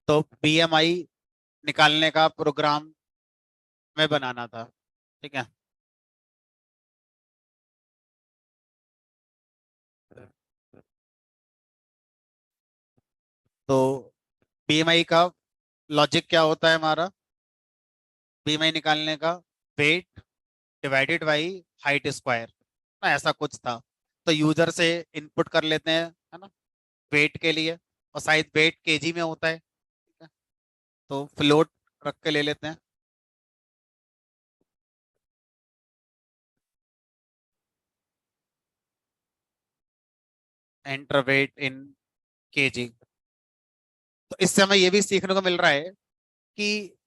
तो बीएमआई निकालने का प्रोग्राम में बनाना था। ठीक है। तो बीएमआई का लॉजिक क्या होता है हमारा? बीएमआई निकालने का weight divided by height square ना, ऐसा कुछ था। तो यूजर से इनपुट कर लेते हैं, है ना, वेट के लिए। और शायद वेट केजी में होता है, ठीक है? तो फ्लोट रख के ले लेते हैं। एंटर वेट इन केजी। तो इससे हमें ये भी सीखने को मिल रहा है कि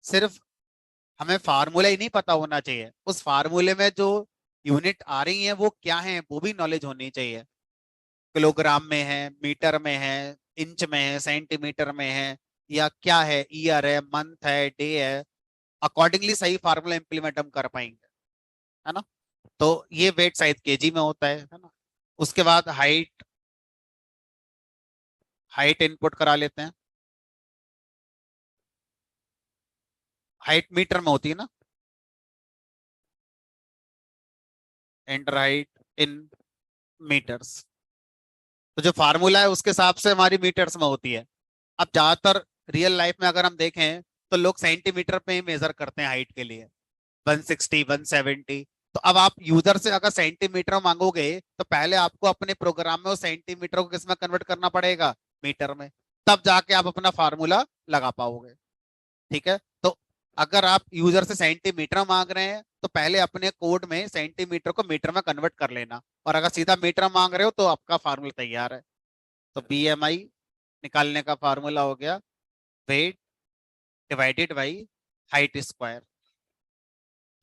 सिर्फ हमें फार्मूला ही नहीं पता होना चाहिए, उस फार्मूले में जो यूनिट आ रही है वो क्या है वो भी नॉलेज होनी चाहिए। किलोग्राम में है, मीटर में है, इंच में है, सेंटीमीटर में है, या क्या है, ईयर है, मंथ है, डे है। अकॉर्डिंगली सही फार्मूला इंप्लीमेंट हम कर पाएंगे, है ना। तो ये वेट शायद केजी में होता है ना। उसके बाद हाइट, हाइट इनपुट करा लेते हैं। हाइट मीटर में होती है ना। Enter height in metres. तो जो फार्मूला है उसके हिसाब से हमारी मीटर्स में होती है। अब ज्यादातर रियल लाइफ में अगर हम देखें तो लोग सेंटीमीटर पे ही मेजर करते हैं हाइट के लिए, 160 170। तो अब आप यूजर से अगर सेंटीमीटर मांगोगे तो पहले आपको अपने प्रोग्राम में उस सेंटीमीटर को किस में कन्वर्ट करना पड़ेगा? मीटर में। तब जाके आप अपना फार्मूला लगा पाओगे। ठीक है। तो अगर आप यूजर से सेंटीमीटर मांग रहे हैं तो पहले अपने कोड में सेंटीमीटर को मीटर में कन्वर्ट कर लेना, और अगर सीधा मीटर मांग रहे हो तो आपका फार्मूला तैयार है। तो बीएमआई निकालने का फार्मूला हो गया weight divided by height square.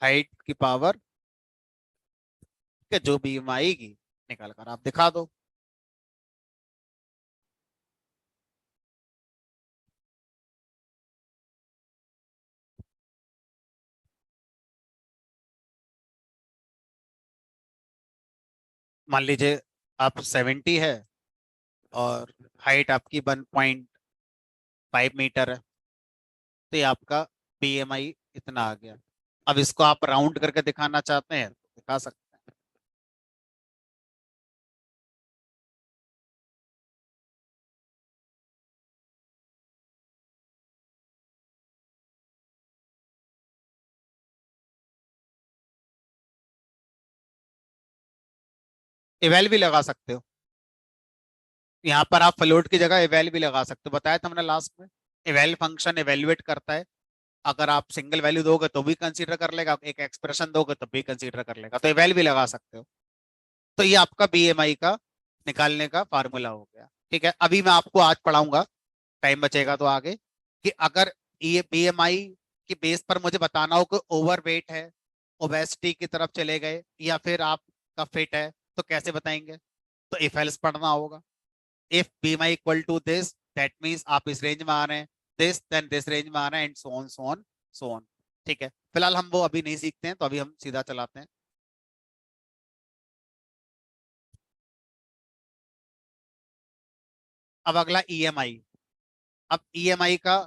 Height की पावर के जो भी आएगी निकाल कर आप दिखा दो। मान लीजिए आप 70 है और हाइट आपकी 1.5 मीटर है, तो ये आपका बीएमआई इतना आ गया। अब इसको आप राउंड करके दिखाना चाहते हैं तो दिखा सकते हैं। इवेल भी लगा सकते हो। यहाँ पर आप फ्लोट की जगह इवेल भी लगा सकते हो, बताया था हमने लास्ट में। इवेल फंक्शन इवेल्युएट करता है। अगर आप सिंगल वैल्यू दोगे तो भी कंसीडर कर लेगा, एक एक्सप्रेशन दोगे तो भी कंसीडर कर लेगा, तो इवेल भी लगा सकते हो। तो ये आपका बीएमआई का निकालने का फार्मूला हो गया। ठीक है। अभी मैं आपको आज पढ़ाऊंगा, टाइम बचेगा तो आगे, कि अगर ये बीएमआई की बेस पर मुझे बताना हो कि ओवर वेट है, ओबेसिटी की तरफ चले गए, या फिर आपका फिट है, तो कैसे बताएंगे? तो इफ एल्स पढ़ना होगा। If BMI equal to this, that means आप इस रेंज में आ रहे हैं, दिस देन दिस रेंज में आ रहे हैं, and so on so on so on. ठीक है। फिलहाल हम वो अभी नहीं सीखते हैं, तो अभी हम सीधा चलाते हैं। अब अगला ईएमआई। अब ईएमआई का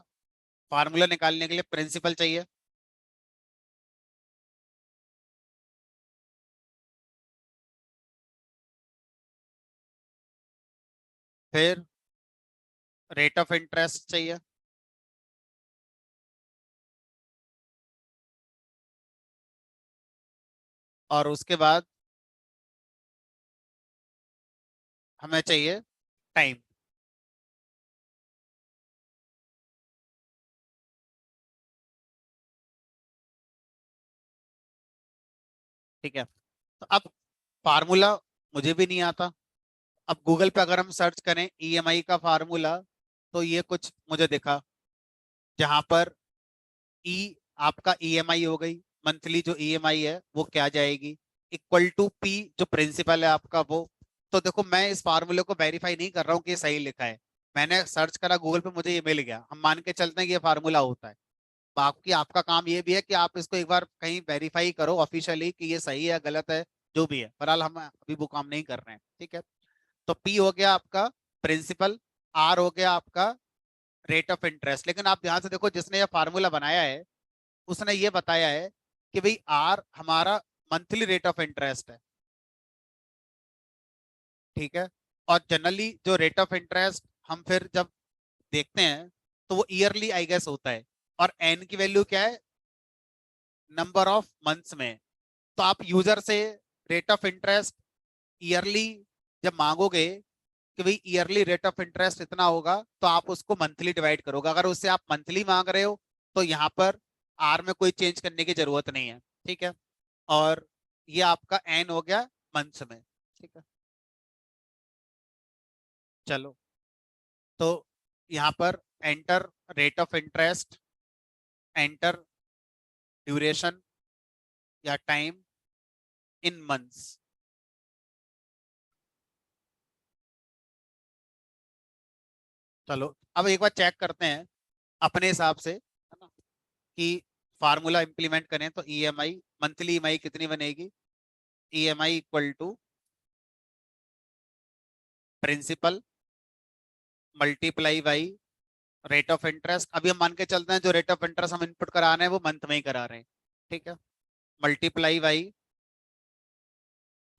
फार्मूला निकालने के लिए प्रिंसिपल चाहिए, फिर रेट ऑफ इंटरेस्ट चाहिए, और उसके बाद हमें चाहिए टाइम। ठीक है। तो अब फार्मूला मुझे भी नहीं आता। अब गूगल पे अगर हम सर्च करें ईएमआई का फार्मूला, तो ये कुछ मुझे दिखा, जहां पर ई आपका ईएमआई हो गई, मंथली जो ईएमआई है वो क्या जाएगी, इक्वल टू पी जो प्रिंसिपल है आपका वो। तो देखो मैं इस फार्मूले को वेरीफाई नहीं कर रहा हूँ कि ये सही लिखा है, मैंने सर्च करा गूगल पे, मुझे ये मिल गया, हम मान के चलते हैं कि ये फार्मूला होता है। बाकी आपका काम ये भी है कि आप इसको एक बार कहीं वेरीफाई करो ऑफिशियली कि ये सही है गलत है, जो भी है। फिलहाल हम अभी वो काम नहीं कर रहे हैं। ठीक है। तो पी हो गया आपका प्रिंसिपल, आर हो गया आपका रेट ऑफ इंटरेस्ट। लेकिन आप ध्यान से देखो, जिसने ये फार्मूला बनाया है उसने ये बताया है कि भाई आर हमारा मंथली रेट ऑफ इंटरेस्ट है, ठीक है। और जनरली जो रेट ऑफ इंटरेस्ट हम फिर जब देखते हैं तो वो ईयरली आई गेस होता है, और एन की वैल्यू क्या है, नंबर ऑफ मंथ्स में। तो आप यूजर से रेट ऑफ इंटरेस्ट ईयरली जब मांगोगे कि भाई ईयरली रेट ऑफ इंटरेस्ट इतना होगा, तो आप उसको मंथली डिवाइड करोगे। अगर उससे आप मंथली मांग रहे हो तो यहाँ पर आर में कोई चेंज करने की जरूरत नहीं है, ठीक है। और ये आपका एन हो गया मंथ्स में, ठीक है। चलो, तो यहाँ पर enter rate of interest, enter duration या टाइम इन मंथ्स। चलो, अब एक बार चेक करते हैं अपने हिसाब से, है ना, कि फार्मूला इंप्लीमेंट करें तो ईएमआई, मंथली ईएमआई कितनी बनेगी, EMI equal to principal multiply by rate of interest. अभी हम मान के चलते हैं जो रेट ऑफ इंटरेस्ट हम इनपुट करा रहे हैं वो मंथ में ही करा रहे हैं, ठीक है। मल्टीप्लाई बाई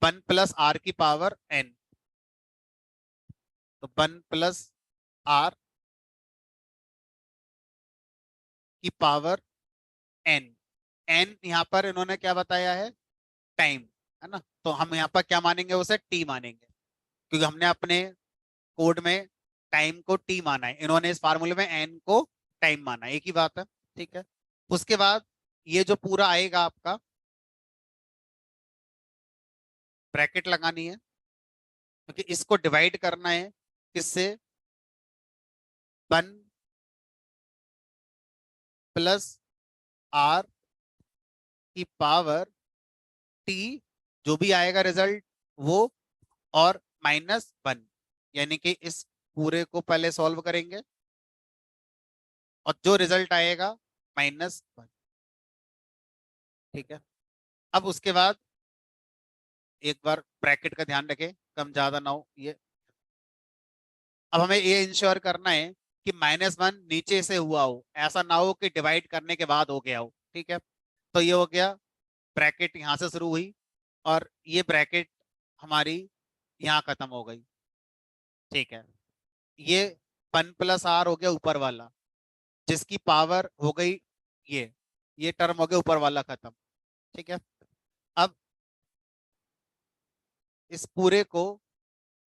1 प्लस आर की पावर एन, तो 1 प्लस आर की पावर एन। एन यहाँ पर इन्होंने क्या बताया है, टाइम, है ना। तो हम यहाँ पर क्या मानेंगे, उसे टी मानेंगे, क्योंकि हमने अपने कोड में टाइम को टी माना है, इन्होंने इस फार्मूले में एन को टाइम माना है, एक ही बात है, ठीक है। उसके बाद ये जो पूरा आएगा आपका, ब्रैकेट लगानी है क्योंकि इसको डिवाइड करना है किससे, 1 प्लस आर की पावर टी, जो भी आएगा रिजल्ट वो, और -1, यानी कि इस पूरे को पहले सॉल्व करेंगे और जो रिजल्ट आएगा -1, ठीक है। अब उसके बाद एक बार ब्रैकेट का ध्यान रखें, कम ज्यादा ना हो ये। अब हमें ये इंश्योर करना है कि -1 नीचे से हुआ हो, ऐसा ना हो कि डिवाइड करने के बाद हो गया हो, ठीक है। तो ये हो गया, ब्रैकेट यहाँ से शुरू हुई और ये ब्रैकेट हमारी यहाँ खत्म हो गई, ठीक है। ये 1 प्लस आर हो गया ऊपर वाला, जिसकी पावर हो गई ये ये टर्म हो गया ऊपर वाला खत्म, ठीक है। अब इस पूरे को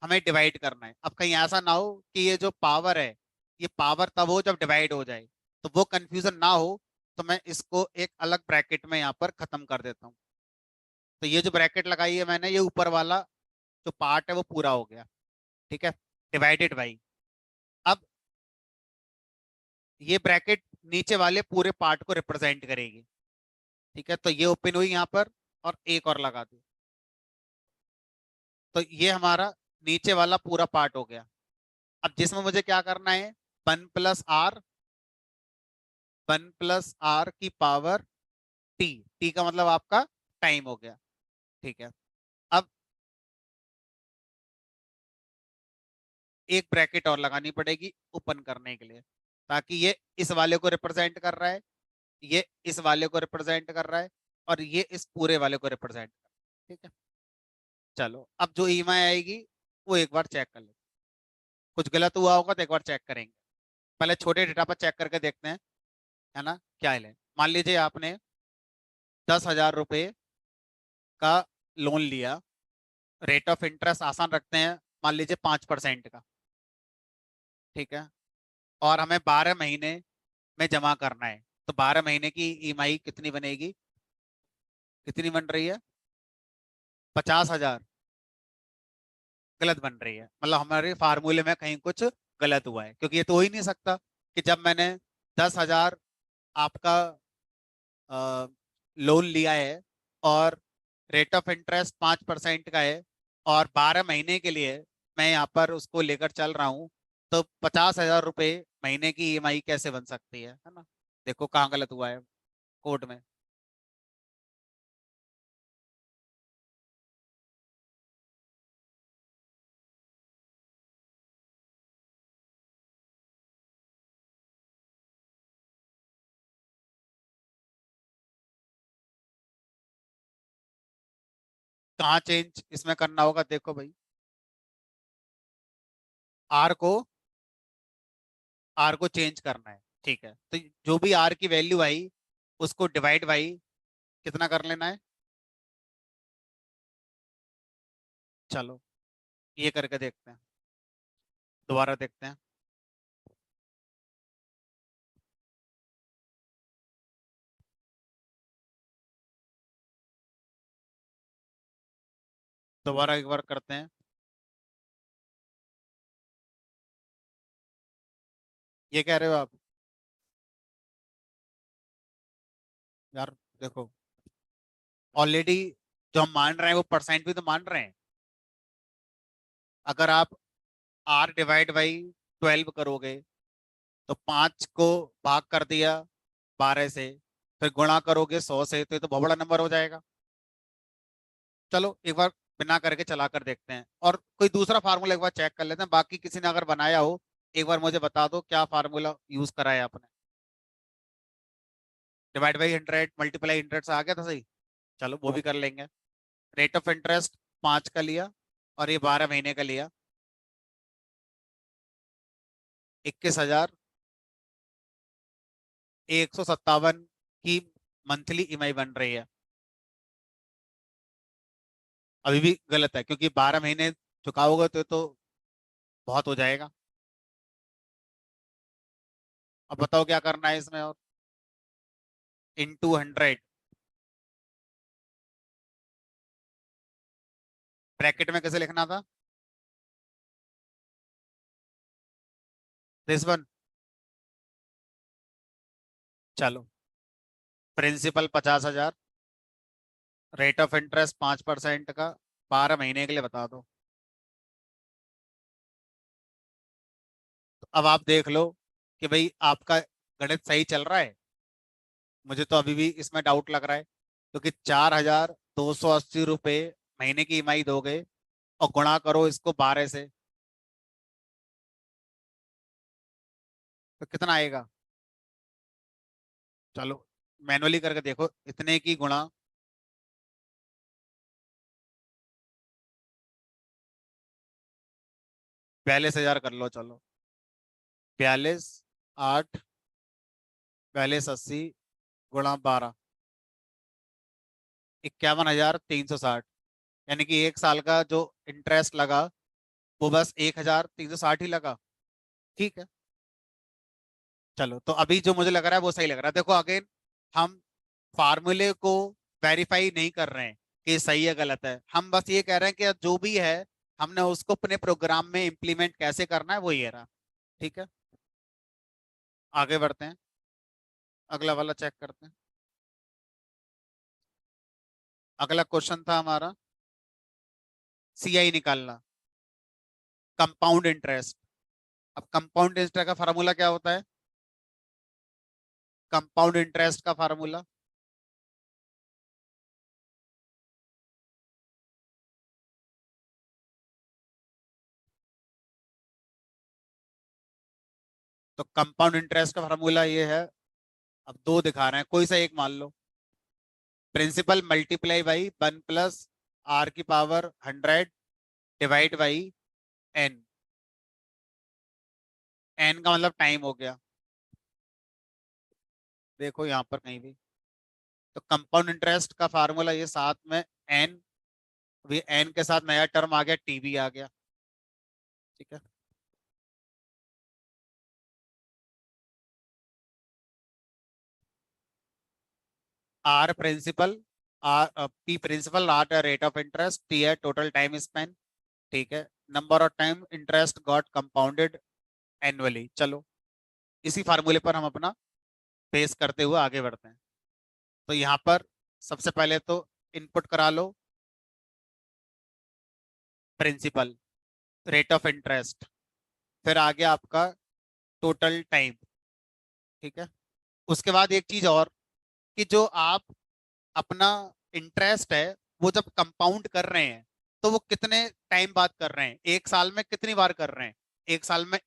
हमें डिवाइड करना है। अब कहीं ऐसा ना हो कि ये जो पावर है, ये पावर तब हो जब डिवाइड हो जाए, तो वो कंफ्यूजन ना हो, तो मैं इसको एक अलग ब्रैकेट में यहाँ पर खत्म कर देता हूँ। तो ये जो ब्रैकेट लगाई है मैंने, ये ऊपर वाला जो पार्ट है वो पूरा हो गया, ठीक है, डिवाइडेड बाई। अब ये ब्रैकेट नीचे वाले पूरे पार्ट को रिप्रेजेंट करेगी, ठीक है। तो ये ओपन हुई यहाँ पर और एक और लगा दी, तो ये हमारा नीचे वाला पूरा पार्ट हो गया। अब जिसमें मुझे क्या करना है, 1 प्लस आर, 1 प्लस आर की पावर टी, टी का मतलब आपका टाइम हो गया, ठीक है। अब एक ब्रैकेट और लगानी पड़ेगी ओपन करने के लिए, ताकि ये इस वाले को रिप्रेजेंट कर रहा है, ये इस वाले को रिप्रेजेंट कर रहा है, और ये इस पूरे वाले को रिप्रेजेंट कर रहा है, ठीक है। चलो, अब जो ईएमआई आएगी वो एक बार चेक कर ले, कुछ गलत हुआ होगा तो एक बार चेक करेंगे। पहले छोटे डेटा पर चेक करके देखते हैं, है ना, क्या है। मान लीजिए आपने 10,000 रुपये का लोन लिया, रेट ऑफ इंटरेस्ट आसान रखते हैं, मान लीजिए 5% का, ठीक है। और हमें 12 महीने में जमा करना है, तो 12 महीने की ईएमआई कितनी बनेगी, कितनी बन रही है, 50,000। गलत बन रही है, मतलब हमारे फार्मूले में कहीं कुछ गलत हुआ है, क्योंकि ये तो हो ही नहीं सकता कि जब मैंने 10,000 आपका लोन लिया है और रेट ऑफ इंटरेस्ट 5% का है, और 12 महीने के लिए मैं यहाँ पर उसको लेकर चल रहा हूँ, तो 50,000 रुपये महीने की ईएमआई कैसे बन सकती है ना। देखो कहाँ गलत हुआ है कोड में। कहाँ चेंज इसमें करना होगा, देखो भाई, आर को चेंज करना है, ठीक है। तो जो भी आर की वैल्यू आई उसको डिवाइड बाई कितना कर लेना है। चलो ये करके देखते हैं, दोबारा देखते हैं। दोबारा एक बार करते हैं। ये कह रहे हो आप? यार देखो, ऑलरेडी जो हम मान रहे हैं वो परसेंट भी तो मान रहे हैं। अगर आप आर डिवाइड बाई 12 करोगे तो 5 को भाग कर दिया 12 से, फिर गुणा करोगे 100 से, तो ये तो बहुत बड़ा नंबर हो जाएगा। चलो एक बार बिना करके चला कर देखते हैं, और कोई दूसरा फार्मूला एक बार चेक कर लेते हैं, बाकी किसी ने अगर बनाया हो एक बार मुझे बता दो क्या फार्मूला यूज करा है आपने। डिवाइड बाई 100 मल्टीप्लाई 100 से आ गया था सही। चलो वो भी कर लेंगे। रेट ऑफ इंटरेस्ट 5 का लिया और ये 12 महीने का लिया, 21,157 की मंथली ईएमआई बन रही है। अभी भी गलत है क्योंकि 12 महीने चुकाओगे तो बहुत हो जाएगा। अब बताओ क्या करना है इसमें, और इंटू 100, ब्रैकेट में कैसे लिखना था, दिस वन। चलो, प्रिंसिपल 50,000, रेट ऑफ इंटरेस्ट 5% का, 12 महीने के लिए बता दो। तो अब आप देख लो कि भाई आपका गणित सही चल रहा है। मुझे तो अभी भी इसमें डाउट लग रहा है, क्योंकि 4,280 रुपये महीने की ईएमआई दोगे और गुणा करो इसको 12 से, तो कितना आएगा। चलो मैनुअली करके देखो, इतने की गुणा 42,000 कर लो। चलो 42, 8, 4280 गुणा 12, 51,360। यानी कि एक साल का जो इंटरेस्ट लगा वो बस 1,360 ही लगा। ठीक है, चलो तो अभी जो मुझे लग रहा है वो सही लग रहा है। देखो अगेन, हम फार्मूले को वेरीफाई नहीं कर रहे हैं कि सही है गलत है, हम बस ये कह रहे हैं कि जो भी है हमने उसको अपने प्रोग्राम में इम्प्लीमेंट कैसे करना है वो ये रहा। ठीक है, आगे बढ़ते हैं, अगला वाला चेक करते हैं। अगला क्वेश्चन था हमारा सीआई निकालना, कंपाउंड इंटरेस्ट। अब कंपाउंड इंटरेस्ट का फार्मूला क्या होता है, कंपाउंड इंटरेस्ट का फार्मूला, तो कंपाउंड इंटरेस्ट का फार्मूला ये है। अब दो दिखा रहे हैं, कोई सा एक मान लो। Principal multiply by 1 + r⁻100 divide by N. N का मतलब टाइम हो गया, देखो यहाँ पर कहीं भी। तो कंपाउंड इंटरेस्ट का फार्मूला ये साथ में एन, भी एन के साथ नया टर्म आ गया, टीबी आ गया। ठीक है, R principal, R P principal, R rate of interest, T है टोटल टाइम स्पेन। ठीक है, number of time interest got compounded annually. चलो इसी फार्मूले पर हम अपना बेस करते हुए आगे बढ़ते हैं। तो यहाँ पर सबसे पहले तो इनपुट करा लो प्रिंसिपल, रेट ऑफ इंटरेस्ट, फिर आ गया आपका टोटल टाइम। ठीक है, उसके बाद एक चीज और, कि जो आप अपना इंटरेस्ट है वो जब कंपाउंड कर रहे हैं तो वो कितने टाइम बाद कर रहे हैं, एक साल में कितनी बार कर रहे हैं। एक साल में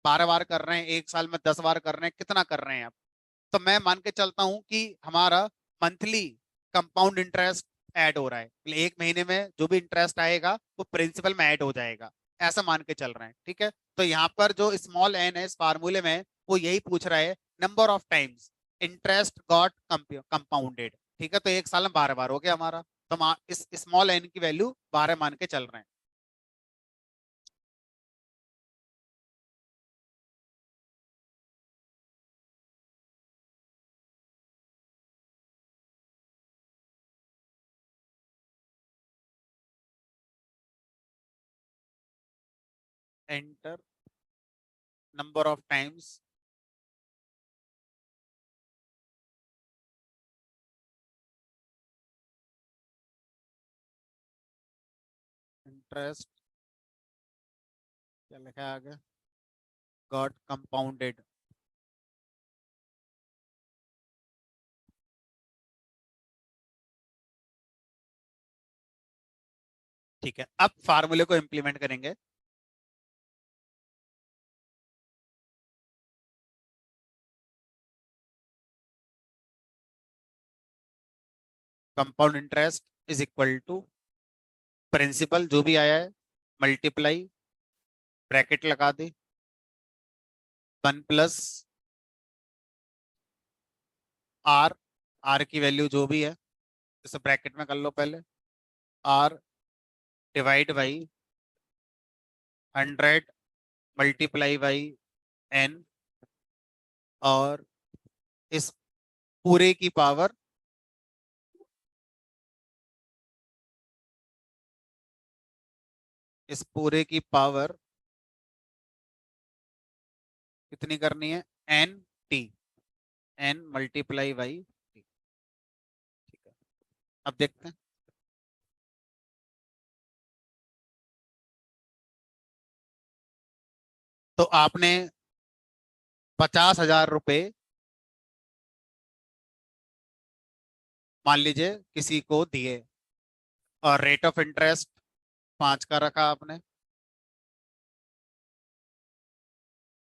12 बार कर रहे हैं, एक साल में 10 बार कर रहे हैं, कितना कर रहे हैं आप। तो मैं मान के चलता हूं कि हमारा मंथली कंपाउंड इंटरेस्ट ऐड हो रहा है, मतलब 1 महीने में जो भी इंटरेस्ट आएगा वो प्रिंसिपल में ऐड हो जाएगा, ऐसा मान के चल रहे हैं। ठीक है, तो यहाँ पर जो स्मॉल एन है इस फार्मूले में, वो यही पूछ रहा है number of times interest got compounded. ठीक है, तो 1 साल में 12 बार हो गया हमारा, तो हम इस स्मॉल एन की वैल्यू 12 मान के चल रहे हैं। Enter number of times interest, क्या लिखा है आगे, गॉट कंपाउंडेड। ठीक है, अब फार्मूले को इंप्लीमेंट करेंगे। Compound interest is equal to principal जो भी आया है मल्टीप्लाई, ब्रैकेट लगा दे, 1 प्लस आर, आर की वैल्यू जो भी है जैसे ब्रैकेट में कर लो पहले, R divide by 100 multiply by N, और इस पूरे की पावर, इस पूरे की पावर कितनी करनी है, N T, N multiply by T. ठीक है, अब देखते हैं। तो आपने 50,000 रुपए मान लीजिए किसी को दिए, और रेट ऑफ इंटरेस्ट 5 का रखा आपने,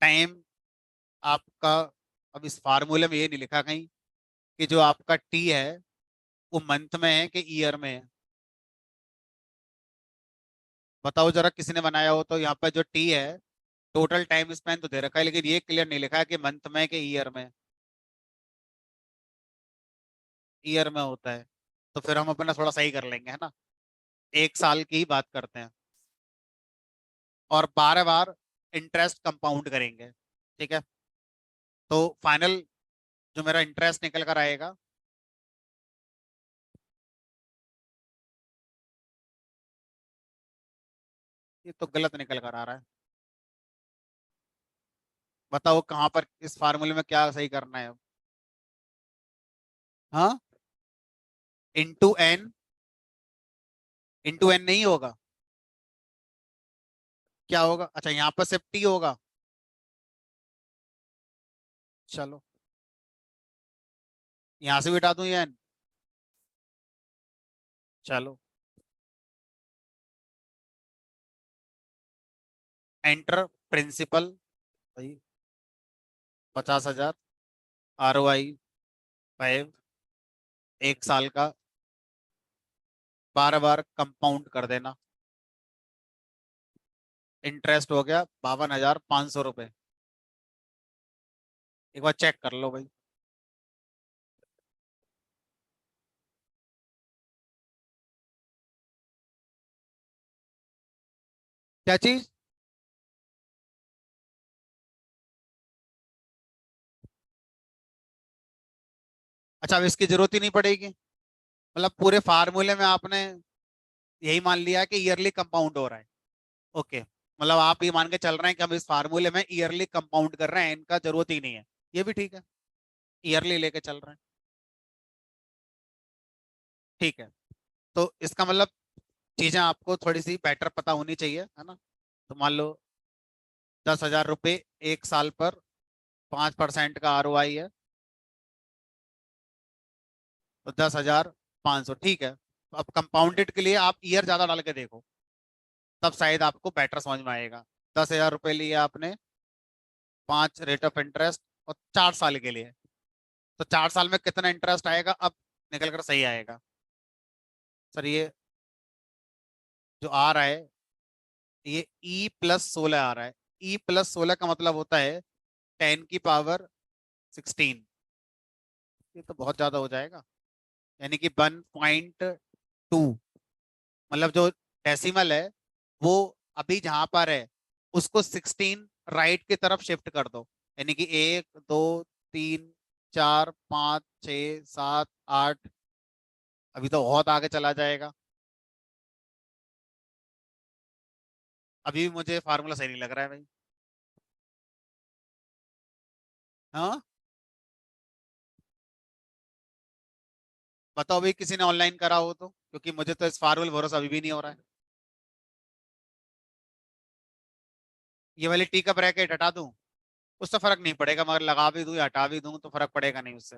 टाइम आपका, अब इस फार्मूले में ये नहीं लिखा कहीं कि जो आपका टी है वो मंथ में है कि ईयर में है। बताओ जरा, किसी ने बनाया हो तो। यहाँ पर जो टी है टोटल टाइम स्पेन तो दे रखा है, लेकिन ये क्लियर नहीं लिखा है कि मंथ में कि ईयर में। ईयर में होता है, तो फिर हम अपना थोड़ा सही कर लेंगे, है ना। 1 साल की ही बात करते हैं, और 12 बार इंटरेस्ट कंपाउंड करेंगे। ठीक है, तो फाइनल जो मेरा इंटरेस्ट निकल कर आएगा, ये तो गलत निकल कर आ रहा है। बताओ कहाँ पर इस फार्मूले में क्या सही करना है अब। हाँ, इंटू एन, इंटू एन नहीं होगा, क्या होगा, अच्छा यहाँ पर सिर्फ टी होगा। चलो, यहाँ से भी हटा दूं ये एन। चलो, एंटर प्रिंसिपल भाई 50,000, ROI 5, 1 साल का, 12 बार कंपाउंड कर देना, इंटरेस्ट हो गया 52,500 रुपये। एक बार चेक कर लो भाई। क्या चीज, अच्छा अब इसकी जरूरत ही नहीं पड़ेगी, मतलब पूरे फार्मूले में आपने यही मान लिया कि ईयरली कंपाउंड हो रहा है। ओके, मतलब आप ये मान के चल रहे हैं कि हम इस फार्मूले में ईयरली कंपाउंड कर रहे हैं, इनका जरूरत ही नहीं है। ये भी ठीक है, ईयरली लेके चल रहे हैं। ठीक है, तो इसका मतलब चीजें आपको थोड़ी सी बेटर पता होनी चाहिए, है ना। तो मान लो 10,000 रुपये 1 साल पर, 5% का ROI है, तो 10,500। ठीक है, तो अब कंपाउंडेड के लिए आप ईयर ज्यादा डाल के देखो, तब शायद आपको बेटर समझ में आएगा। 10,000 रुपये लिए आपने, 5 रेट ऑफ इंटरेस्ट, और 4 साल के लिए, तो 4 साल में कितना इंटरेस्ट आएगा अब निकल कर सही आएगा। सर ये जो आ रहा है ये E+16 आ रहा है। E+16 का मतलब होता है 10⁻16। ये तो बहुत ज्यादा हो जाएगा, यानी कि 1.2। मतलब जो डेसिमल है वो अभी जहां पर है उसको 16 राइट की तरफ शिफ्ट कर दो, यानी कि 1 2 3 4 5 6 7 8। अभी तो बहुत आगे चला जाएगा। अभी भी मुझे फार्मूला सही नहीं लग रहा है भाई। हाँ, बताओ भाई, किसी ने ऑनलाइन करा हो तो, क्योंकि मुझे तो इस फार्मूले भरोसा अभी भी नहीं हो रहा है। ये वाली टी का ब्रैकेट हटा दूं? उससे फर्क नहीं पड़ेगा, मगर लगा भी दूं या हटा भी दूं तो फर्क पड़ेगा नहीं उससे।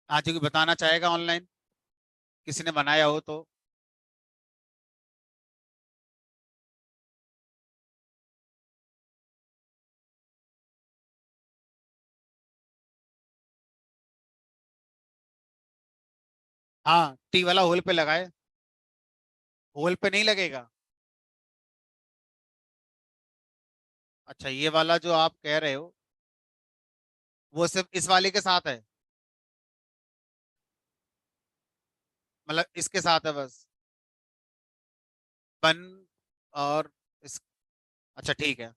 आज क्योंकि बताना चाहेगा ऑनलाइन, किसी ने बनाया हो तो। हाँ, टी वाला होल पे लगाए। होल पे नहीं लगेगा? अच्छा, ये वाला जो आप कह रहे हो वो सिर्फ इस वाले के साथ है? मतलब इसके साथ है बस? बन और इस। अच्छा ठीक है,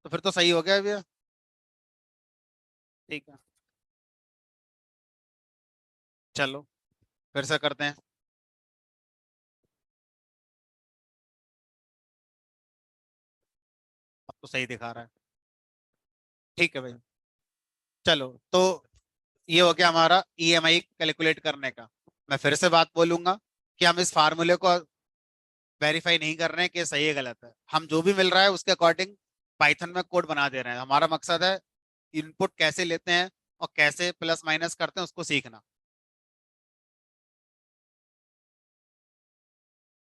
तो फिर तो सही हो गया भैया। ठीक है, चलो फिर से करते हैं। अब तो सही दिखा रहा है। ठीक है भाई, चलो तो ये हो गया हमारा ईएमआई कैलकुलेट करने का। मैं फिर से बात बोलूंगा कि हम इस फार्मूले को वेरीफाई नहीं कर रहे हैं कि सही है गलत है। हम जो भी मिल रहा है उसके अकॉर्डिंग पाइथन में कोड बना दे रहे हैं। हमारा मकसद है इनपुट कैसे लेते हैं और कैसे प्लस माइनस करते हैं उसको सीखना।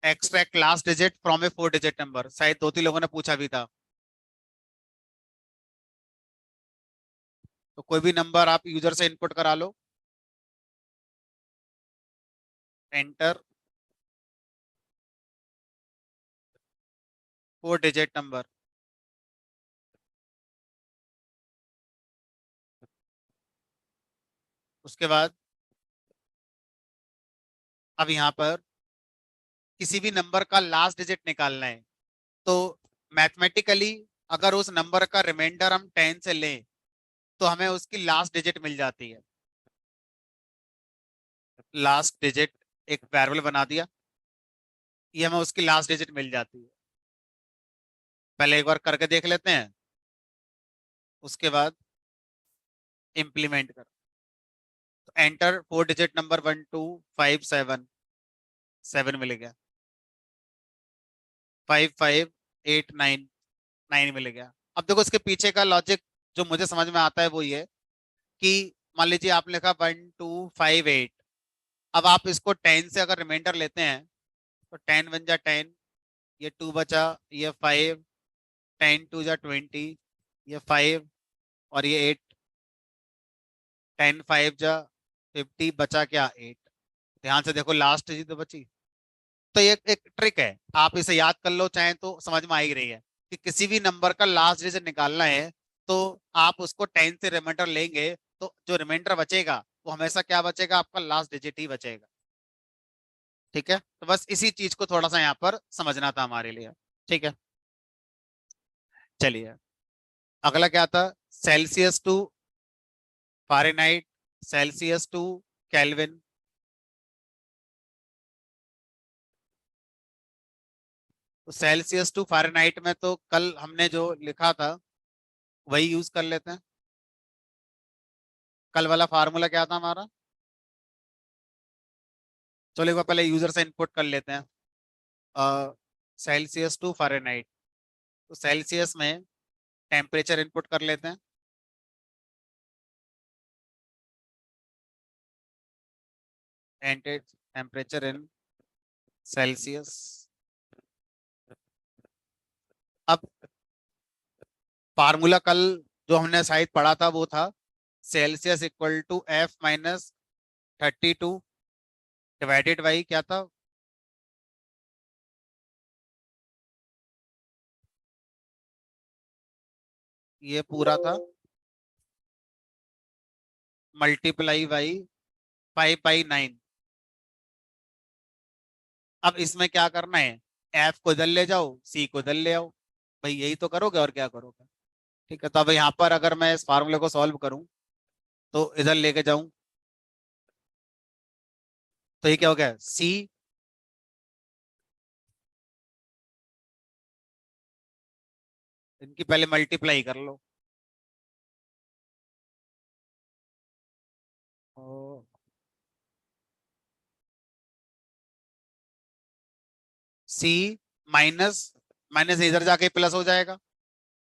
Extract last digit from A 4 digit number, शायद दो तीन लोगों ने पूछा भी था। तो कोई भी नंबर आप यूजर से इनपुट करा लो। Enter 4 digit number. उसके बाद अब यहाँ पर किसी भी नंबर का लास्ट डिजिट निकालना है, तो मैथमेटिकली अगर उस नंबर का रिमाइंडर हम 10 से लें तो हमें उसकी लास्ट डिजिट मिल जाती है। लास्ट डिजिट एक वेरिएबल बना दिया, ये हमें उसकी लास्ट डिजिट मिल जाती है। पहले एक बार करके देख लेते हैं, उसके बाद इम्प्लीमेंट कर। तो एंटर 4 डिजिट नंबर 1257, 7 मिल गया। 5589, 9 मिल गया। अब देखो इसके पीछे का लॉजिक जो मुझे समझ में आता है वो ये कि मान लीजिए आप लिखा 1258। अब आप इसको 10 से अगर रिमाइंडर लेते हैं तो 10 1 जा 10, ये 2 बचा, ये 5, 10 2 जा 20, ये 5 और ये 8, 10 5 जा 50, बचा क्या 8। ध्यान से देखो लास्ट चीज तो बची। तो ये एक ट्रिक है, आप इसे याद कर लो चाहे तो समझ में आ ही रही है कि किसी भी नंबर का लास्ट डिजिट निकालना है तो आप उसको 10 से रिमाइंडर लेंगे तो जो रिमाइंडर बचेगा वो हमेशा क्या बचेगा, आपका लास्ट डिजिट ही बचेगा। ठीक है, तो बस इसी चीज को थोड़ा सा यहाँ पर समझना था हमारे लिए। ठीक है, चलिए अगला क्या था? Celsius to Fahrenheit, Celsius to Kelvin. तो सेल्सियस टू फ़ारेनहाइट में तो कल हमने जो लिखा था वही यूज कर लेते हैं। कल वाला फार्मूला क्या था हमारा? चलो एक बार पहले यूजर से इनपुट कर लेते हैं। सेल्सियस टू फ़ारेनहाइट, तो सेल्सियस में टेम्परेचर इनपुट कर लेते हैं। Temperature in Celsius. अब फार्मूला कल जो हमने शायद पढ़ा था वो था Celsius equal to F minus 32 divided by क्या था, ये पूरा था, मल्टीप्लाई बाई 5/9। अब इसमें क्या करना है, एफ को इधर ले जाओ, सी को इधर ले आओ, भाई यही तो करोगे और क्या करोगे। ठीक है, तो अब यहाँ पर अगर मैं इस फार्मूले को सॉल्व करूं तो इधर लेके जाऊं तो ये क्या हो गया, सी इनकी पहले मल्टीप्लाई कर लो, सी माइनस माइनस इधर जाके प्लस हो जाएगा,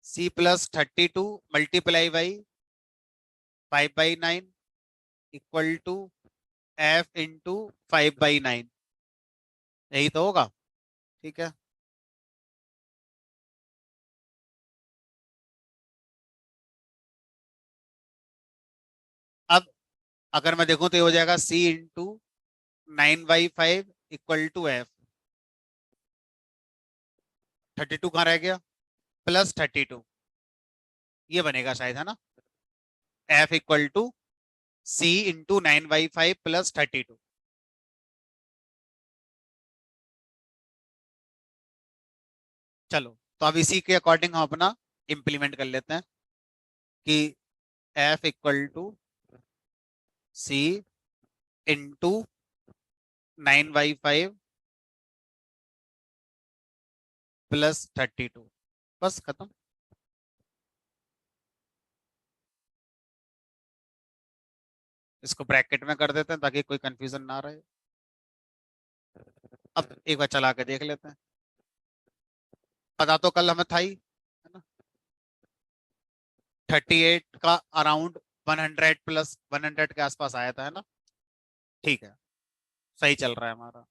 C plus 32 multiply by 5/9 equal to F into 5/9, यही तो होगा। ठीक है, अब अगर मैं देखूं तो ये हो जाएगा सी इंटू 9/5 इक्वल टू एफ, 32 कहाँ रह गया, प्लस 32, ये बनेगा शायद, है ना, F equal to C into 9/5 plus 32। चलो, तो अब इसी के अकॉर्डिंग हम अपना इम्प्लीमेंट कर लेते हैं कि F equal to C into 9/5 plus 32, बस खत्म। इसको ब्रैकेट में कर देते हैं ताकि कोई कंफ्यूजन ना रहे। अब एक बार चला के देख लेते हैं, पता तो कल हमें था ही, है ना, 38 का अराउंड 100 प्लस 100 के आसपास आया था, है ना। ठीक है, सही चल रहा है हमारा।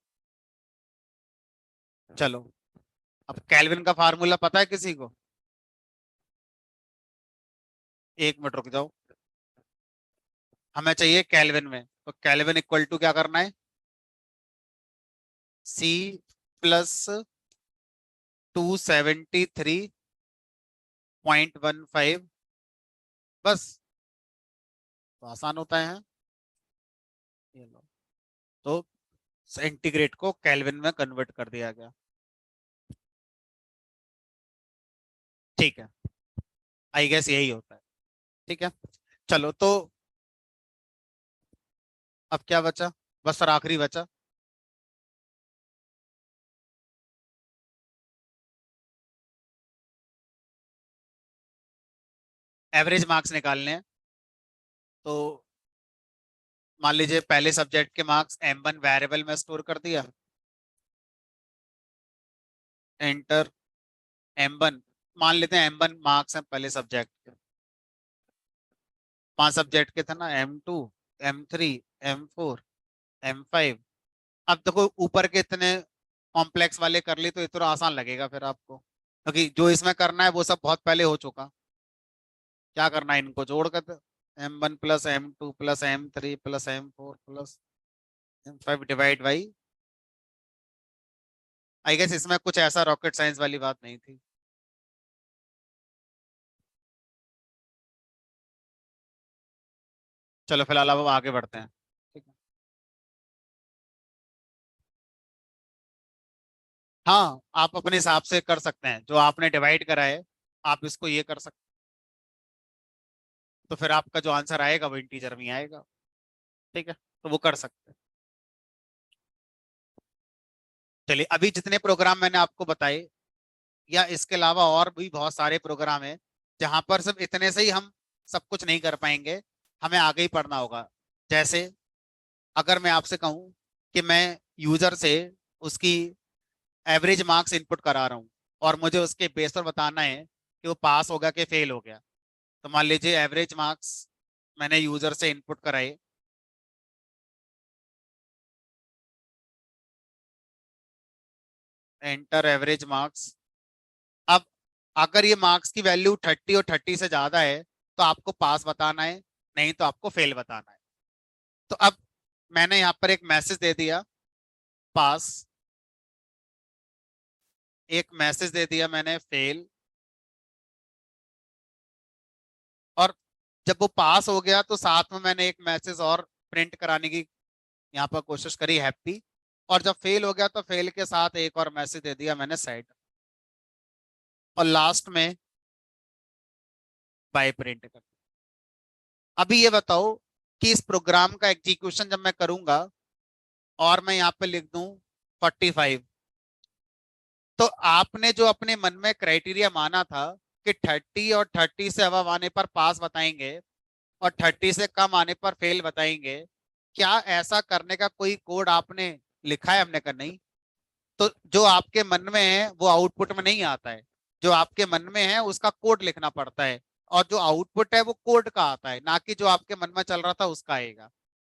चलो, अब कैल्विन का फार्मूला पता है किसी को, एक मिनट रुक जाओ, हमें चाहिए कैल्विन में, तो कैल्विन इक्वल टू क्या करना है, सी प्लस 273.15, बस, तो आसान होता है। ये लो, तो सेंटीग्रेड को केल्विन में कन्वर्ट कर दिया गया। ठीक है, आई गेस यही होता है। ठीक है, चलो तो अब क्या बचा, बस सर आखिरी बचा, एवरेज मार्क्स निकालने हैं। तो मान लीजिए पहले सब्जेक्ट के मार्क्स M1 वेरिएबल में स्टोर कर दिया, एंटर M1, मान लेते हैं M1 मार्क्स हैं पहले सब्जेक्ट के, 5 सब्जेक्ट के थे ना, M2 M3 M4 M5। अब देखो ऊपर के इतने कॉम्प्लेक्स वाले कर ली तो इतना आसान लगेगा फिर आपको, क्योंकि जो इसमें करना है वो सब बहुत पहले हो चुका। क्या करना है, इनको जोड़ कर, M1 plus M2 plus M3 plus M4 plus M5 divide by, I guess इसमें कुछ ऐसा रॉकेट साइंस वाली बात नहीं थी। चलो फिलहाल अब आगे बढ़ते हैं। ठीक है, हाँ आप अपने हिसाब से कर सकते हैं, जो आपने डिवाइड करा है आप इसको ये कर सकते, तो फिर आपका जो आंसर आएगा वो इंटीजर में ही आएगा। ठीक है, तो वो कर सकते हैं। चलिए, अभी जितने प्रोग्राम मैंने आपको बताए या इसके अलावा और भी बहुत सारे प्रोग्राम है जहां पर सिर्फ इतने से ही हम सब कुछ नहीं कर पाएंगे, हमें आगे ही पढ़ना होगा। जैसे अगर मैं आपसे कहूं कि मैं यूजर से उसकी एवरेज मार्क्स इनपुट करा रहा हूं और मुझे उसके बेस पर बताना है कि वो पास हो गया कि फेल हो गया, तो मान लीजिए एवरेज मार्क्स मैंने यूजर से इनपुट कराए, एंटर एवरेज मार्क्स। अब अगर ये मार्क्स की वैल्यू 30 और 30 से ज्यादा है तो आपको पास बताना है, नहीं तो आपको फेल बताना है। तो अब मैंने यहाँ पर एक मैसेज दे दिया पास, एक मैसेज दे दिया मैंने फेल, और जब वो पास हो गया तो साथ में मैंने एक मैसेज और प्रिंट कराने की यहाँ पर कोशिश करी, हैप्पी। और जब फेल हो गया तो फेल के साथ एक और मैसेज दे दिया मैंने सैड, और लास्ट में बाय प्रिंट कर। अभी ये बताओ कि इस प्रोग्राम का एग्जीक्यूशन जब मैं करूंगा और मैं यहाँ पे लिख दूं 45, तो आपने जो अपने मन में क्राइटेरिया माना था कि 30 और 30 से अब आने पर पास बताएंगे और 30 से कम आने पर फेल बताएंगे, क्या ऐसा करने का कोई कोड आपने लिखा है? हमने कहा नहीं। तो जो आपके मन में है वो आउटपुट में नहीं आता है, जो आपके मन में है उसका कोड लिखना पड़ता है, और जो आउटपुट है वो कोड का आता है, ना कि जो आपके मन में चल रहा था उसका आएगा।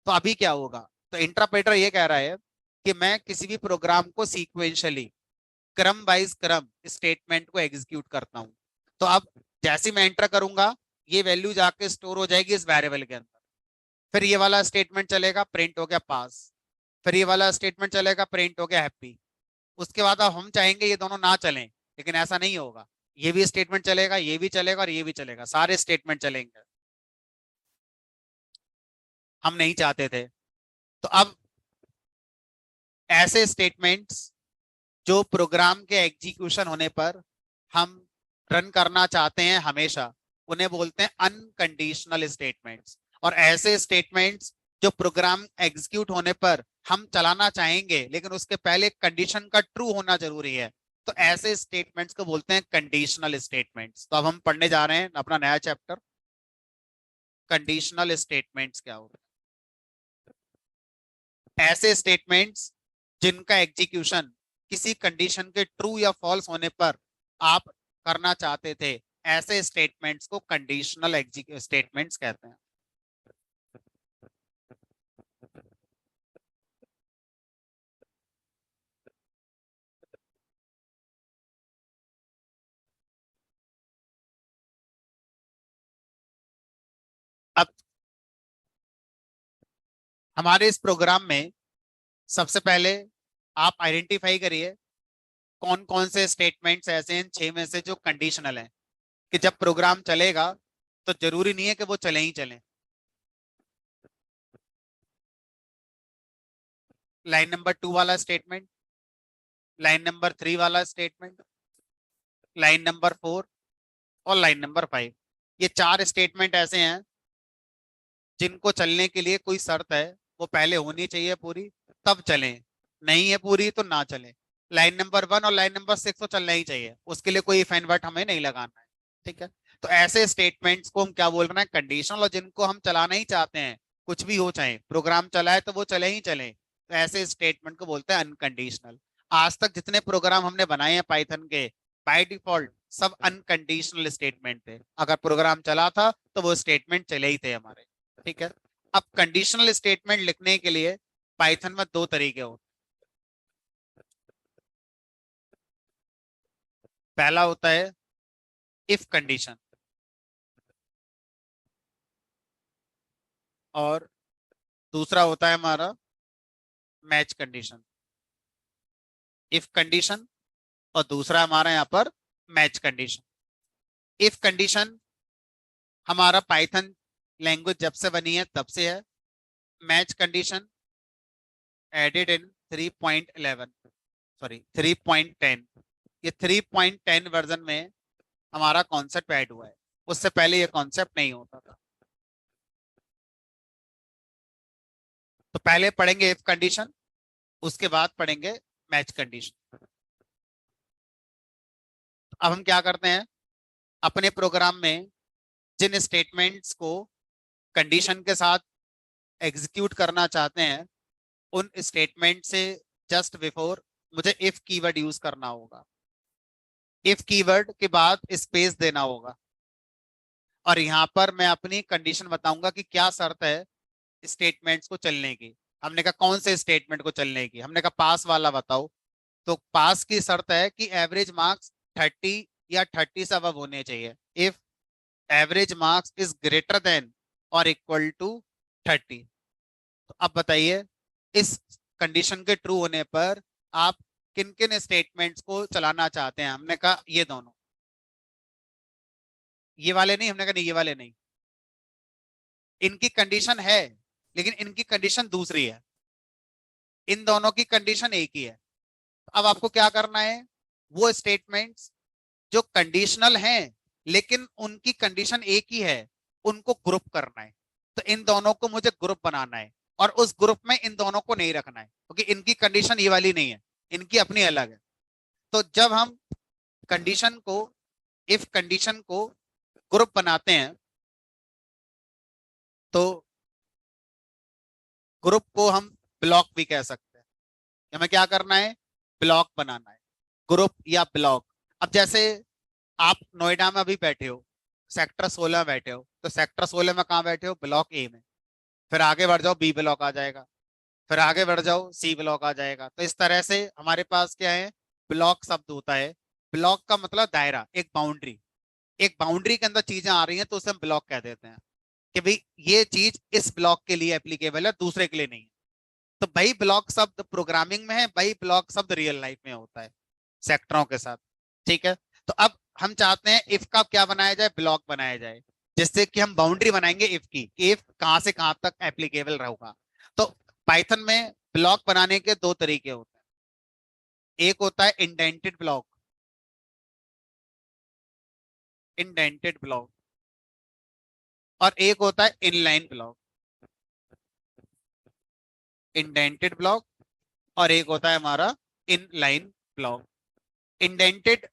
तो अभी क्या होगा? तो इंटरप्रेटर ये कह रहा है कि मैं किसी भी प्रोग्राम को सीक्वेंशियली, क्रम वाइज क्रम स्टेटमेंट को एग्जीक्यूट करता हूं। तो अब जैसे ही मैं एंटर करूंगा ये वैल्यू जाके स्टोर हो जाएगी इस वेरिएबल के अंदर। फिर ये वाला स्टेटमेंट चलेगा, प्रिंट हो गया पास। फिर ये वाला स्टेटमेंट चलेगा, प्रिंट हो गया हैप्पी। उसके बाद अब हम चाहेंगे ये दोनों ना चलें, लेकिन ऐसा नहीं होगा। ये भी स्टेटमेंट चलेगा, ये भी चलेगा और ये भी चलेगा, सारे स्टेटमेंट चलेंगे। हम नहीं चाहते थे। तो अब ऐसे स्टेटमेंट्स जो प्रोग्राम के एग्जीक्यूशन होने पर हम रन करना चाहते हैं हमेशा, उन्हें बोलते हैं अनकंडीशनल स्टेटमेंट्स। और ऐसे स्टेटमेंट्स जो प्रोग्राम एग्जीक्यूट होने पर हम चलाना चाहेंगे लेकिन उसके पहले कंडीशन का ट्रू होना जरूरी है, तो ऐसे स्टेटमेंट्स को बोलते हैं कंडीशनल स्टेटमेंट्स। तो अब हम पढ़ने जा रहे हैं अपना नया चैप्टर, कंडीशनल स्टेटमेंट्स क्या होगा। ऐसे स्टेटमेंट्स जिनका एग्जीक्यूशन किसी कंडीशन के ट्रू या फॉल्स होने पर आप करना चाहते थे, ऐसे स्टेटमेंट्स को कंडीशनल स्टेटमेंट्स कहते हैं। अब हमारे इस प्रोग्राम में सबसे पहले आप आइडेंटिफाई करिए कौन कौन से स्टेटमेंट्स ऐसे हैं 6 में से जो कंडीशनल हैं, कि जब प्रोग्राम चलेगा तो जरूरी नहीं है कि वो चले ही चले। लाइन नंबर 2 वाला स्टेटमेंट, लाइन नंबर 3 वाला स्टेटमेंट, लाइन नंबर 4 और लाइन नंबर 5। ये 4 स्टेटमेंट ऐसे हैं जिनको चलने के लिए कोई शर्त है, वो पहले होनी चाहिए पूरी, तब चलें। नहीं है पूरी तो ना चले। लाइन नंबर 1 और लाइन नंबर 6 तो चलना ही चाहिए, उसके लिए कोई इफ एंड बट हमें नहीं लगाना है। ठीक है। तो ऐसे स्टेटमेंट्स को हम क्या बोल रहे हैं? कंडीशनल। और जिनको हम चलाना ही चाहते हैं, कुछ भी हो, चाहे प्रोग्राम चलाए तो वो चले ही चले, तो ऐसे स्टेटमेंट को बोलते हैं अनकंडीशनल। आज तक जितने प्रोग्राम हमने बनाए हैं पाइथन के, बाय डिफॉल्ट सब अनकंडीशनल स्टेटमेंट थे। अगर प्रोग्राम चला था तो वो स्टेटमेंट चले ही थे हमारे। ठीक है। अब कंडीशनल स्टेटमेंट लिखने के लिए पाइथन में 2 तरीके होते हैं। पहला होता है इफ कंडीशन, और दूसरा होता है हमारा मैच कंडीशन। इफ कंडीशन और दूसरा हमारा यहाँ पर मैच कंडीशन। इफ कंडीशन हमारा पाइथन लैंग्वेज जब से बनी है तब से है। Match condition added in 3.11, sorry 3.10। ये 3.10 वर्जन में हमारा कॉन्सेप्ट ऐड हुआ है, उससे पहले ये कॉन्सेप्ट नहीं होता था। तो पहले पढ़ेंगे इफ कंडीशन, उसके बाद पढ़ेंगे मैच कंडीशन। अब हम क्या करते हैं, अपने प्रोग्राम में जिन स्टेटमेंट्स को कंडीशन के साथ एग्जीक्यूट करना चाहते हैं, उन स्टेटमेंट से जस्ट बिफोर मुझे इफ कीवर्ड यूज करना होगा। इफ कीवर्ड के बाद स्पेस देना होगा, और यहाँ पर मैं अपनी कंडीशन बताऊंगा कि क्या शर्त है स्टेटमेंट्स को चलने की। हमने कहा कौन से स्टेटमेंट को चलने की? हमने कहा पास वाला बताओ। तो पास की शर्त है कि एवरेज मार्क्स 30 या 30 से अब होने चाहिए। If average marks is greater than और इक्वल टू 30। तो अब बताइए इस कंडीशन के ट्रू होने पर आप किन किन स्टेटमेंट्स को चलाना चाहते हैं। हमने कहा ये दोनों, ये वाले नहीं, हमने कहा नहीं ये वाले नहीं, इनकी कंडीशन है लेकिन इनकी कंडीशन दूसरी है, इन दोनों की कंडीशन एक ही है। अब आपको क्या करना है, वो स्टेटमेंट्स जो कंडीशनल हैं लेकिन उनकी कंडीशन एक ही है उनको ग्रुप करना है। तो इन दोनों को मुझे ग्रुप बनाना है और उस ग्रुप में इन दोनों को नहीं रखना है क्योंकि इनकी कंडीशन ये वाली नहीं है, इनकी अपनी अलग है। तो जब हम कंडीशन को, इफ कंडीशन को ग्रुप बनाते हैं तो ग्रुप को हम ब्लॉक भी कह सकते हैं। हमें क्या करना है, ब्लॉक बनाना है, ग्रुप या ब्लॉक। अब जैसे आप नोएडा में अभी बैठे हो, सेक्टर 16 में बैठे हो, तो सेक्टर 16 में कहाँ बैठे हो, ब्लॉक ए में। फिर आगे बढ़ जाओ बी ब्लॉक आ जाएगा, फिर आगे बढ़ जाओ सी ब्लॉक आ जाएगा। तो इस तरह से हमारे पास क्या है, ब्लॉक शब्द होता है। ब्लॉक का मतलब दायरा, एक बाउंड्री, एक बाउंड्री के अंदर चीजें आ रही हैं तो उसे हम ब्लॉक कह देते हैं कि भाई ये चीज इस ब्लॉक के लिए एप्लीकेबल है, दूसरे के लिए नहीं है। तो भाई ब्लॉक शब्द प्रोग्रामिंग में है, भाई ब्लॉक शब्द रियल लाइफ में होता है सेक्टरों के साथ। ठीक है, तो अब हम चाहते हैं इफ का क्या बनाया जाए, ब्लॉक बनाया जाए, जिससे कि हम बाउंड्री बनाएंगे इफ की, कि इफ कहां से कहां तक एप्लीकेबल रहेगा। तो पाइथन में ब्लॉक बनाने के दो तरीके होते हैं, एक होता है इंडेंटेड ब्लॉक, इंडेंटेड ब्लॉक, और एक होता है इनलाइन ब्लॉक, इंडेंटेड ब्लॉक, और एक होता है हमारा इनलाइन ब्लॉक। इंडेंटेड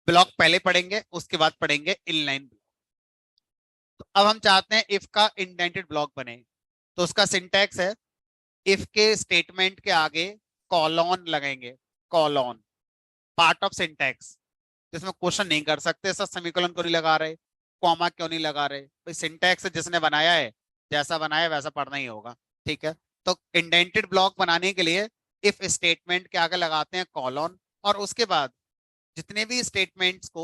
ब्लॉक पहले पढ़ेंगे, उसके बाद पढ़ेंगे इनलाइन ब्लॉक। तो अब हम चाहते हैं इफ का इंडेंटेड ब्लॉक बने, तो उसका सिंटैक्स है इफ के स्टेटमेंट के आगे कॉलॉन लगाएंगे, कॉलॉन, पार्ट ऑफ सिंटैक्स, जिसमें क्वेश्चन नहीं कर सकते सर सेमीकोलन क्यों नहीं लगा रहे, कॉमा क्यों नहीं लगा रहे, भाई सिंटैक्स जिसने बनाया है, जैसा बनाया वैसा पढ़ना ही होगा। ठीक है, तो इंडेंटेड ब्लॉक बनाने के लिए इफ स्टेटमेंट के आगे लगाते हैं कॉलॉन, और उसके बाद जितने भी स्टेटमेंट्स को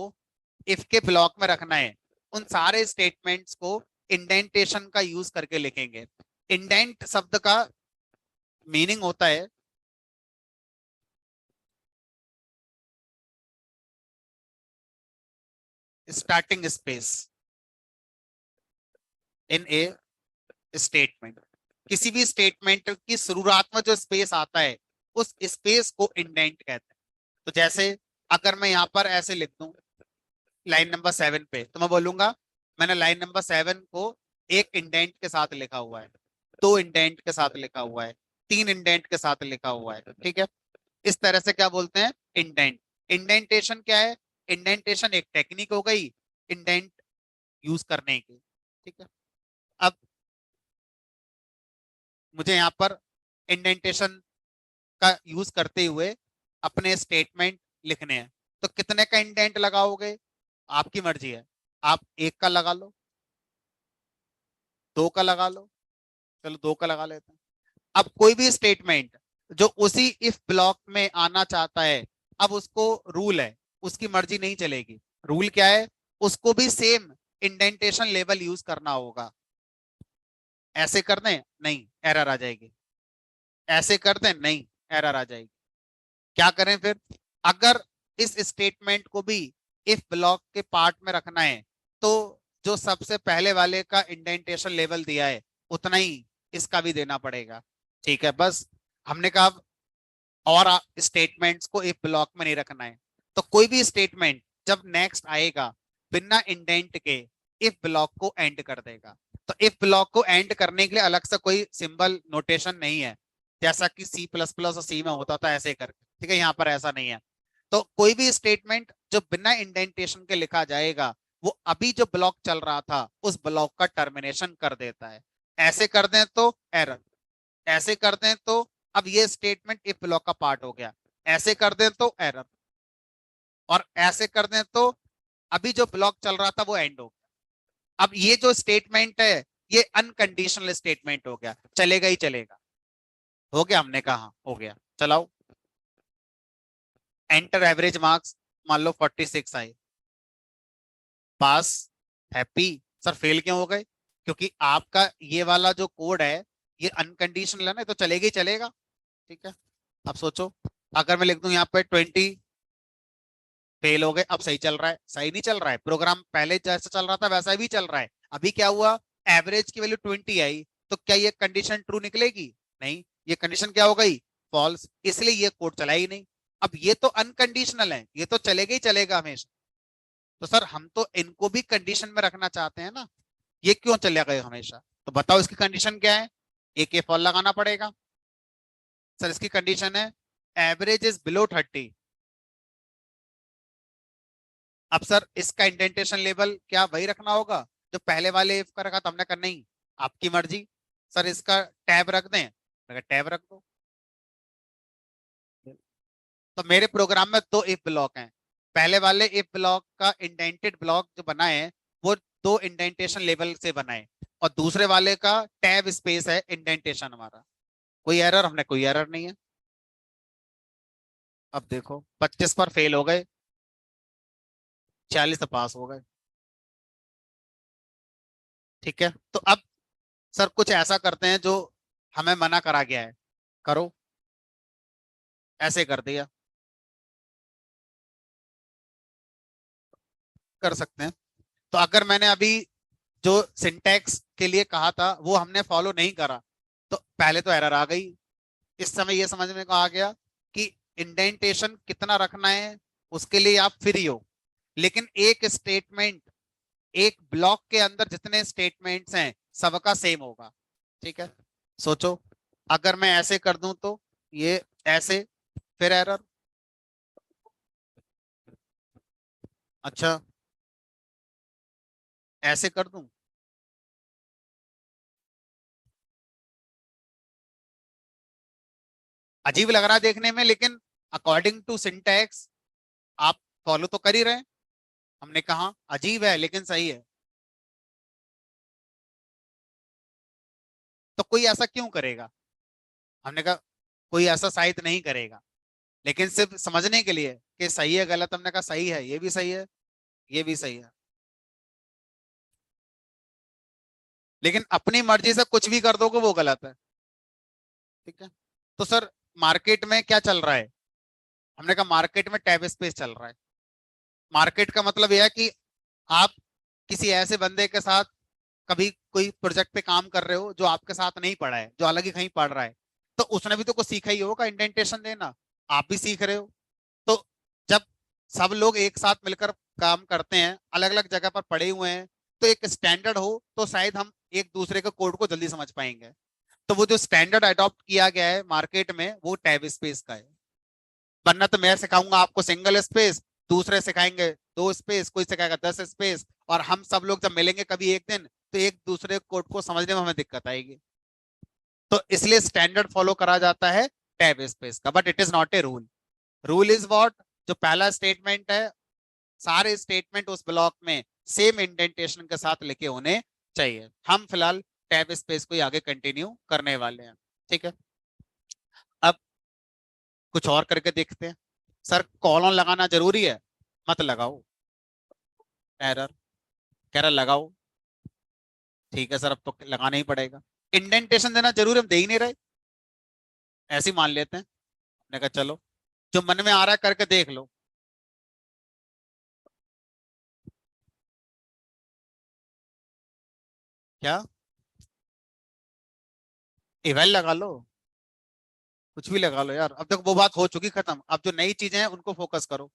इफ के ब्लॉक में रखना है उन सारे स्टेटमेंट्स को इंडेंटेशन का यूज करके लिखेंगे। इंडेंट शब्द का मीनिंग होता है starting space in A statement. किसी भी स्टेटमेंट की शुरुआत में जो स्पेस आता है उस स्पेस को इंडेंट कहते हैं। तो जैसे अगर मैं यहाँ पर ऐसे लिख दूं लाइन नंबर 7 पे, तो मैं बोलूंगा मैंने लाइन नंबर 7 को एक इंडेंट के साथ लिखा हुआ है, दो इंडेंट के साथ लिखा हुआ है, तीन इंडेंट के साथ लिखा हुआ है। ठीक है, इस तरह से क्या बोलते हैं, इंडेंट। इंडेंटेशन क्या है, इंडेंटेशन एक टेक्निक हो गई इंडेंट यूज करने की। ठीक है, अब मुझे यहाँ पर इंडेंटेशन का यूज करते हुए अपने स्टेटमेंट लिखने हैं। तो कितने का इंडेंट लगाओगे, आपकी मर्जी है, आप एक का लगा लो, दो का लगा लो, चलो दो का लगा लेते हैं। अब कोई भी स्टेटमेंट जो उसी इफ ब्लॉक में आना चाहता है, अब उसको रूल है, उसकी मर्जी नहीं चलेगी। रूल क्या है, उसको भी सेम इंडेंटेशन लेवल यूज करना होगा। ऐसे कर दें नहीं, एरर आ जाएगी, ऐसे कर दें नहीं, एरर आ जाएगी। क्या करें फिर, अगर इस स्टेटमेंट को भी इफ ब्लॉक के पार्ट में रखना है तो जो सबसे पहले वाले का इंडेंटेशन लेवल दिया है उतना ही इसका भी देना पड़ेगा। ठीक है, बस हमने कहा और स्टेटमेंट्स को इफ ब्लॉक में नहीं रखना है। तो कोई भी स्टेटमेंट जब नेक्स्ट आएगा बिना इंडेंट के इफ ब्लॉक को एंड कर देगा। तो इफ ब्लॉक को एंड करने के लिए अलग से कोई सिंबल नोटेशन नहीं है, जैसा कि सी प्लस प्लस और सी में होता था ऐसे करके। ठीक है, यहाँ पर ऐसा नहीं है। तो कोई भी स्टेटमेंट जो बिना इंडेंटेशन के लिखा जाएगा वो अभी जो ब्लॉक चल रहा था उस ब्लॉक का टर्मिनेशन कर देता है। ऐसे कर दें तो एरर, ऐसे कर दें तो अब ये स्टेटमेंट इफ ब्लॉक का पार्ट हो गया, ऐसे कर दें तो एरर, और ऐसे कर दें तो अभी जो ब्लॉक चल रहा था वो एंड हो गया। अब ये जो स्टेटमेंट है ये अनकंडीशनल स्टेटमेंट हो गया, चलेगा ही चलेगा। हो गया, हमने कहा हाँ, हो गया, चलाओ। एंटर एवरेज मार्क्स, मान लो 46 आए, पास, हैप्पी। सर फेल क्यों हो गए, क्योंकि आपका ये वाला जो कोड है ये अनकंडीशनल है ना, तो चलेगा ही चलेगा। ठीक है, अब सोचो, अगर मैं लिख दूं यहाँ पे 20 फेल हो गए, अब सही चल रहा है, सही नहीं चल रहा है, प्रोग्राम पहले जैसा चल रहा था वैसा भी चल रहा है। अभी क्या हुआ, एवरेज की वैल्यू 20 आई, तो क्या ये कंडीशन ट्रू निकलेगी? नहीं, ये कंडीशन क्या हो गई, फॉल्स, इसलिए ये कोड चला ही नहीं। अब ये तो अनकंडीशनल है, ये तो चलेगा ही चलेगा हमेशा। तो सर हम तो इनको भी कंडीशन में रखना चाहते हैं ना, ये क्यों चलेगा हमेशा? तो बताओ इसकी कंडीशन क्या है, एक ये फॉल लगाना पड़ेगा। सर इसकी कंडीशन है एवरेज इज बिलो 30। अब सर इसका इंडेंटेशन लेवल क्या वही रखना होगा जो पहले वाले इफ का रखा था? हमने कहा नहीं, आपकी मर्जी। सर इसका टैब रख दें? टैब रख दो। तो मेरे प्रोग्राम में दो इफ ब्लॉक हैं, पहले वाले इफ ब्लॉक का इंडेंटेड ब्लॉक जो बना है वो दो इंडेंटेशन लेवल से बना है, और दूसरे वाले का टैब स्पेस है इंडेंटेशन हमारा। कोई एरर? हमने कोई एरर नहीं है। अब देखो 25 पर फेल हो गए, 40 से पास हो गए। ठीक है, तो अब सर कुछ ऐसा करते हैं जो हमें मना करा गया है, करो, ऐसे कर दिया, कर सकते हैं। तो अगर मैंने अभी जो सिंटैक्स के लिए कहा था वो हमने फॉलो नहीं करा, तो पहले तो एरर आ गई। इस समय ये समझ में को आ गया कि इंडेंटेशन कितना रखना है उसके लिए आप फ्री हो, लेकिन एक स्टेटमेंट, एक ब्लॉक के अंदर जितने स्टेटमेंट्स हैं सबका सेम होगा। ठीक है, सोचो, अगर मैं ऐसे कर दूं तो ये ऐसे, फिर एरर। अच्छा, ऐसे कर दूं, अजीब लग रहा है देखने में, लेकिन अकॉर्डिंग टू सिंटैक्स आप फॉलो तो कर ही रहे हैं। हमने कहा अजीब है लेकिन सही है, तो कोई ऐसा क्यों करेगा? हमने कहा कोई ऐसा शायद नहीं करेगा, लेकिन सिर्फ समझने के लिए कि सही है गलत, हमने कहा सही है, ये भी सही है, ये भी सही है। लेकिन अपनी मर्जी से कुछ भी कर दोगे वो गलत है। ठीक है, तो सर मार्केट में क्या चल रहा है? हमने कहा मार्केट में टैब स्पेस चल रहा है। मार्केट का मतलब यह है कि आप किसी ऐसे बंदे के साथ कभी कोई प्रोजेक्ट पे काम कर रहे हो जो आपके साथ नहीं पढ़ा है, जो अलग ही कहीं पढ़ रहा है, तो उसने भी तो कुछ सीखा ही होगा इंडेंटेशन देना, आप भी सीख रहे हो। तो जब सब लोग एक साथ मिलकर काम करते हैं, अलग अलग जगह पर पड़े हुए हैं, तो एक स्टैंडर्ड हो तो शायद हम एक दूसरे के कोड को जल्दी समझ पाएंगे। तो वो जो स्टैंडर्ड अडॉप्ट किया गया है मार्केट में वो टैब स्पेस का है। वरना तो मैं सिखाऊंगा आपको सिंगल स्पेस, दूसरे सिखाएंगे दो स्पेस, कोई सिखाएगा 10 स्पेस, और हम सब लोग जब मिलेंगे कभी एक दिन तो एक दूसरे कोड को समझने में हमें दिक्कत आएगी। तो इसलिए स्टैंडर्ड फॉलो करा जाता है टैब स्पेस का, but it is not a rule. Rule is what, जो पहला स्टेटमेंट है सारे स्टेटमेंट उस ब्लॉक में सेम इंडेंटेशन के साथ लिखे होने चाहिए। हम फिलहाल टैब स्पेस को ही आगे कंटिन्यू करने वाले हैं। ठीक है, अब कुछ और करके देखते हैं। सर कॉलन लगाना जरूरी है? मत लगाओ, एरर, कह रहा लगाओ। ठीक है सर, अब तो लगाना ही पड़ेगा। इंडेंटेशन देना जरूरी, हम दे ही नहीं रहे, ऐसे ही मान लेते हैं। मैंने कहा चलो जो मन में आ रहा है करके देख लो। क्या? इवेल लगा लो, कुछ भी लगा लो यार, अब तक वो बात हो चुकी खत्म, अब जो नई चीजें हैं उनको फोकस करो।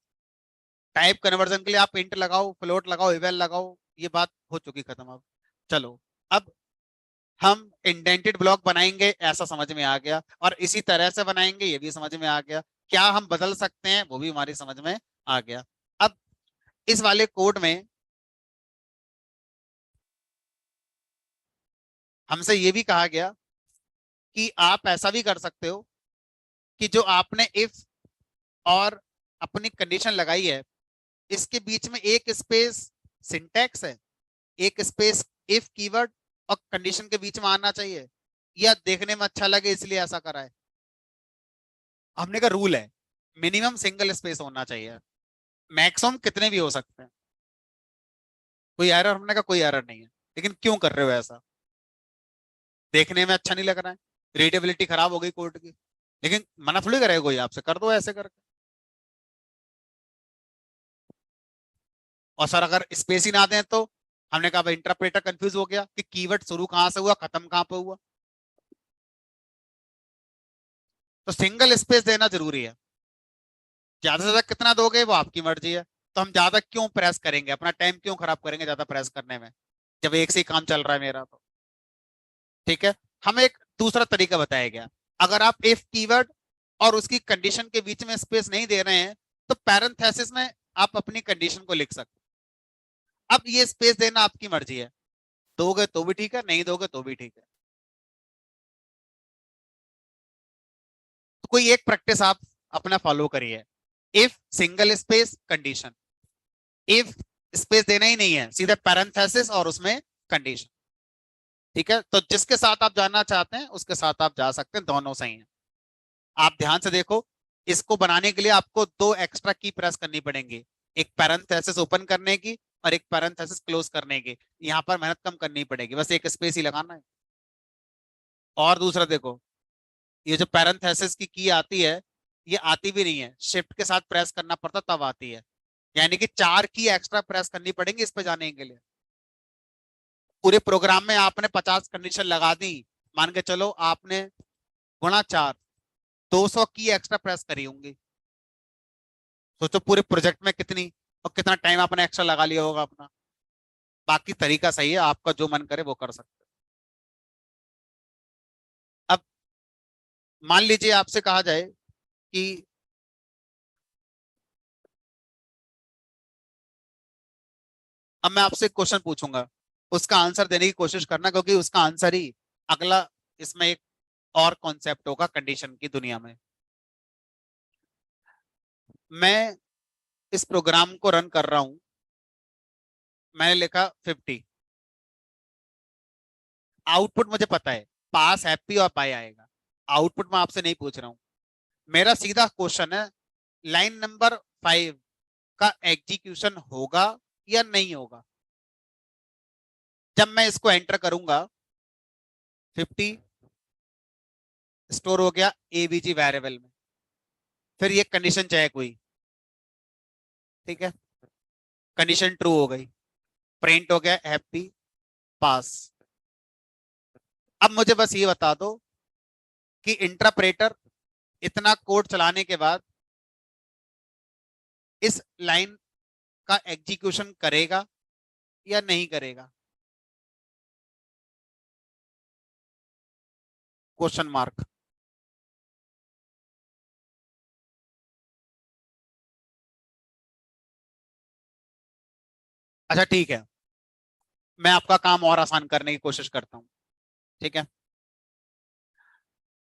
टाइप कन्वर्जन के लिए आप इंट लगाओ, फ्लोट लगाओ, इवेल लगाओ, ये बात हो चुकी खत्म अब। चलो, अब हम इंडेंटेड ब्लॉक बनाएंगे ऐसा समझ में आ गया, और इसी तरह से बनाएंगे ये भी समझ में आ गया। क्या हम बदल सकते हैं वो भी हमारी समझ में आ गया। अब इस वाले कोड में हमसे ये भी कहा गया कि आप ऐसा भी कर सकते हो कि जो आपने इफ और अपनी कंडीशन लगाई है इसके बीच में एक स्पेस सिंटैक्स है, एक स्पेस इफ कीवर्ड, और कंडीशन के बीच में आना चाहिए, या देखने में अच्छा लगे इसलिए ऐसा करा है। हमने का रूल है मिनिमम सिंगल स्पेस होना चाहिए, मैक्सिमम कितने भी हो सकते हैं। कोई एरर? हमने का कोई एरर नहीं है। लेकिन क्यों कर रहे हो ऐसा? देखने में अच्छा नहीं लग रहा है, रीडेबिलिटी खराब हो गई कोड की, लेकिन मना थोड़ी करेगा कोई आपसे, कर दो ऐसे करके। और सर अगर स्पेस ही ना दें तो? हमने कहा भाई इंटरप्रेटर कंफ्यूज हो गया कि कीवर्ड शुरू कहां से हुआ, खत्म कहां पे हुआ। तो सिंगल स्पेस देना जरूरी है। ज्यादा से ज्यादा कितना दोगे वो आपकी मर्जी है। तो हम ज्यादा क्यों प्रेस करेंगे, अपना टाइम क्यों खराब करेंगे ज्यादा प्रेस करने में, जब एक से ही काम चल रहा है मेरा तो। ठीक है। हमें एक दूसरा तरीका बताया गया। अगर आप इफ कीवर्ड और उसकी कंडीशन के बीच में स्पेस नहीं दे रहे हैं, तो पैरेंथेसिस में आप अपनी कंडीशन को लिख सकते हैं। अब ये स्पेस देना आपकी मर्जी है, दोगे तो भी ठीक है, नहीं दोगे तो भी ठीक है। तो कोई एक प्रैक्टिस आप अपना फॉलो करिए। If single space condition, if space देना ही नहीं है, सीधे पैरेंथेसिस और उसमें कंडीशन। ठीक है, तो जिसके साथ आप जाना चाहते हैं उसके साथ आप जा सकते हैं, दोनों सही हैं। आप ध्यान से देखो, इसको बनाने के लिए आपको दो एक्स्ट्रा की प्रेस करनी पड़ेंगी, एक पैरेंथेसिस ओपन करने की और एक पैरेंथेसिस क्लोज करने की। यहां पर मेहनत कम करनी पड़ेगी, बस एक स्पेस ही लगाना है। और दूसरा देखो, ये जो पैरेंथेसिस की आती है, ये आती भी नहीं है, शिफ्ट के साथ प्रेस करना पड़ता तब आती है। यानी कि चार की एक्स्ट्रा प्रेस करनी पड़ेंगी इस पे जाने के लिए। पूरे प्रोग्राम में आपने 50 कंडीशन लगा दी, मान के चलो आपने गुणा चार, 200 की एक्स्ट्रा प्रेस करी होंगी। सोचो पूरे प्रोजेक्ट में कितनी और कितना टाइम आपने एक्स्ट्रा लगा लिया होगा अपना। बाकी तरीका सही है, आपका जो मन करे वो कर सकते हैं। अब मान लीजिए आपसे कहा जाए कि अब मैं आपसे एक क्वेश्चन पूछूंगा, उसका आंसर देने की कोशिश करना, क्योंकि उसका आंसर ही अगला इसमें एक और कॉन्सेप्ट होगा कंडीशन की दुनिया में। मैं इस प्रोग्राम को रन कर रहा हूं, मैंने लिखा 50, आउटपुट मुझे पता है पास, हैप्पी और पाई आएगा। आउटपुट मैं आपसे नहीं पूछ रहा हूं, मेरा सीधा क्वेश्चन है लाइन नंबर 5 का एग्जीक्यूशन होगा या नहीं होगा। जब मैं इसको एंटर करूंगा, 50 स्टोर हो गया एबीजी वेरिएबल में, फिर ये कंडीशन चेक हुई। ठीक है, कंडीशन ट्रू हो गई, प्रिंट हो गया हैप्पी, पास। अब मुझे बस ये बता दो कि इंटरप्रेटर इतना कोड चलाने के बाद इस लाइन का एग्जीक्यूशन करेगा या नहीं करेगा? Question mark. अच्छा ठीक है, मैं आपका काम और आसान करने की कोशिश करता हूं। ठीक है,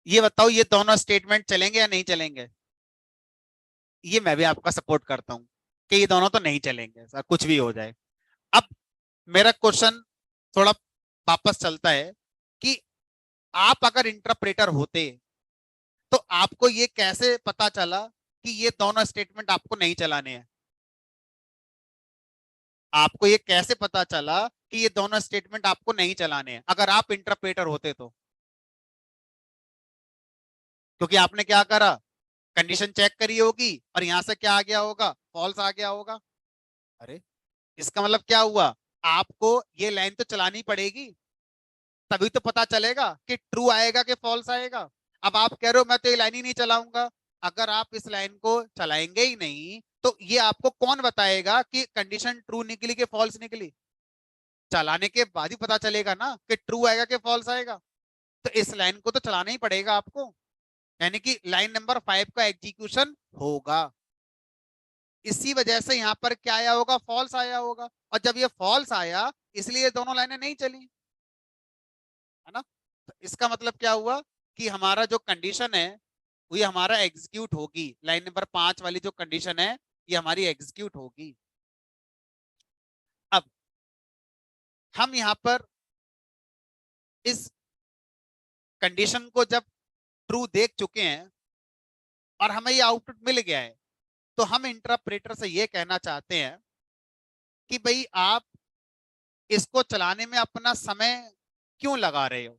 ये बताओ ये दोनों स्टेटमेंट चलेंगे या नहीं चलेंगे? ये मैं भी आपका सपोर्ट करता हूं कि ये दोनों तो नहीं चलेंगे, सर कुछ भी हो जाए। अब मेरा क्वेश्चन थोड़ा वापस चलता है कि आप अगर इंटरप्रेटर होते तो आपको ये कैसे पता चला कि ये दोनों स्टेटमेंट आपको नहीं चलाने हैं? आपको ये कैसे पता चला कि ये दोनों स्टेटमेंट आपको नहीं चलाने हैं अगर आप इंटरप्रेटर होते तो? क्योंकि आपने क्या करा, कंडीशन चेक करी होगी और यहां से क्या आ गया होगा, फॉल्स आ गया होगा। अरे, इसका मतलब क्या हुआ, आपको ये लाइन तो चलानी पड़ेगी, तभी तो पता चलेगा कि ट्रू आएगा कि फॉल्स आएगा। अब आप कह रहे हो मैं तो ये लाइन ही नहीं चलाऊंगा। अगर आप इस लाइन को चलाएंगे ही नहीं तो ये आपको कौन बताएगा कि कंडीशन ट्रू निकली कि फॉल्स निकली? चलाने के बाद ही पता चलेगा ना कि ट्रू आएगा कि फॉल्स आएगा। तो इस लाइन को तो चलाना ही पड़ेगा आपको, यानी कि लाइन नंबर 5 का एग्जीक्यूशन होगा। इसी वजह से यहां पर क्या आया होगा, फॉल्स आया होगा। और जब ये फॉल्स आया, इसलिए दोनों लाइनें नहीं चली, है ना? तो इसका मतलब क्या हुआ कि हमारा जो कंडीशन है वो ये हमारा एग्जीक्यूट होगी, लाइन नंबर 5 वाली जो कंडीशन है ये हमारी एग्जीक्यूट होगी। अब हम यहां पर इस कंडीशन को जब ट्रू देख चुके हैं और हमें ये आउटपुट मिल गया है, तो हम इंटरप्रेटर से ये कहना चाहते हैं कि भाई आप इसको चलाने में अपना समय क्यों लगा रहे हो?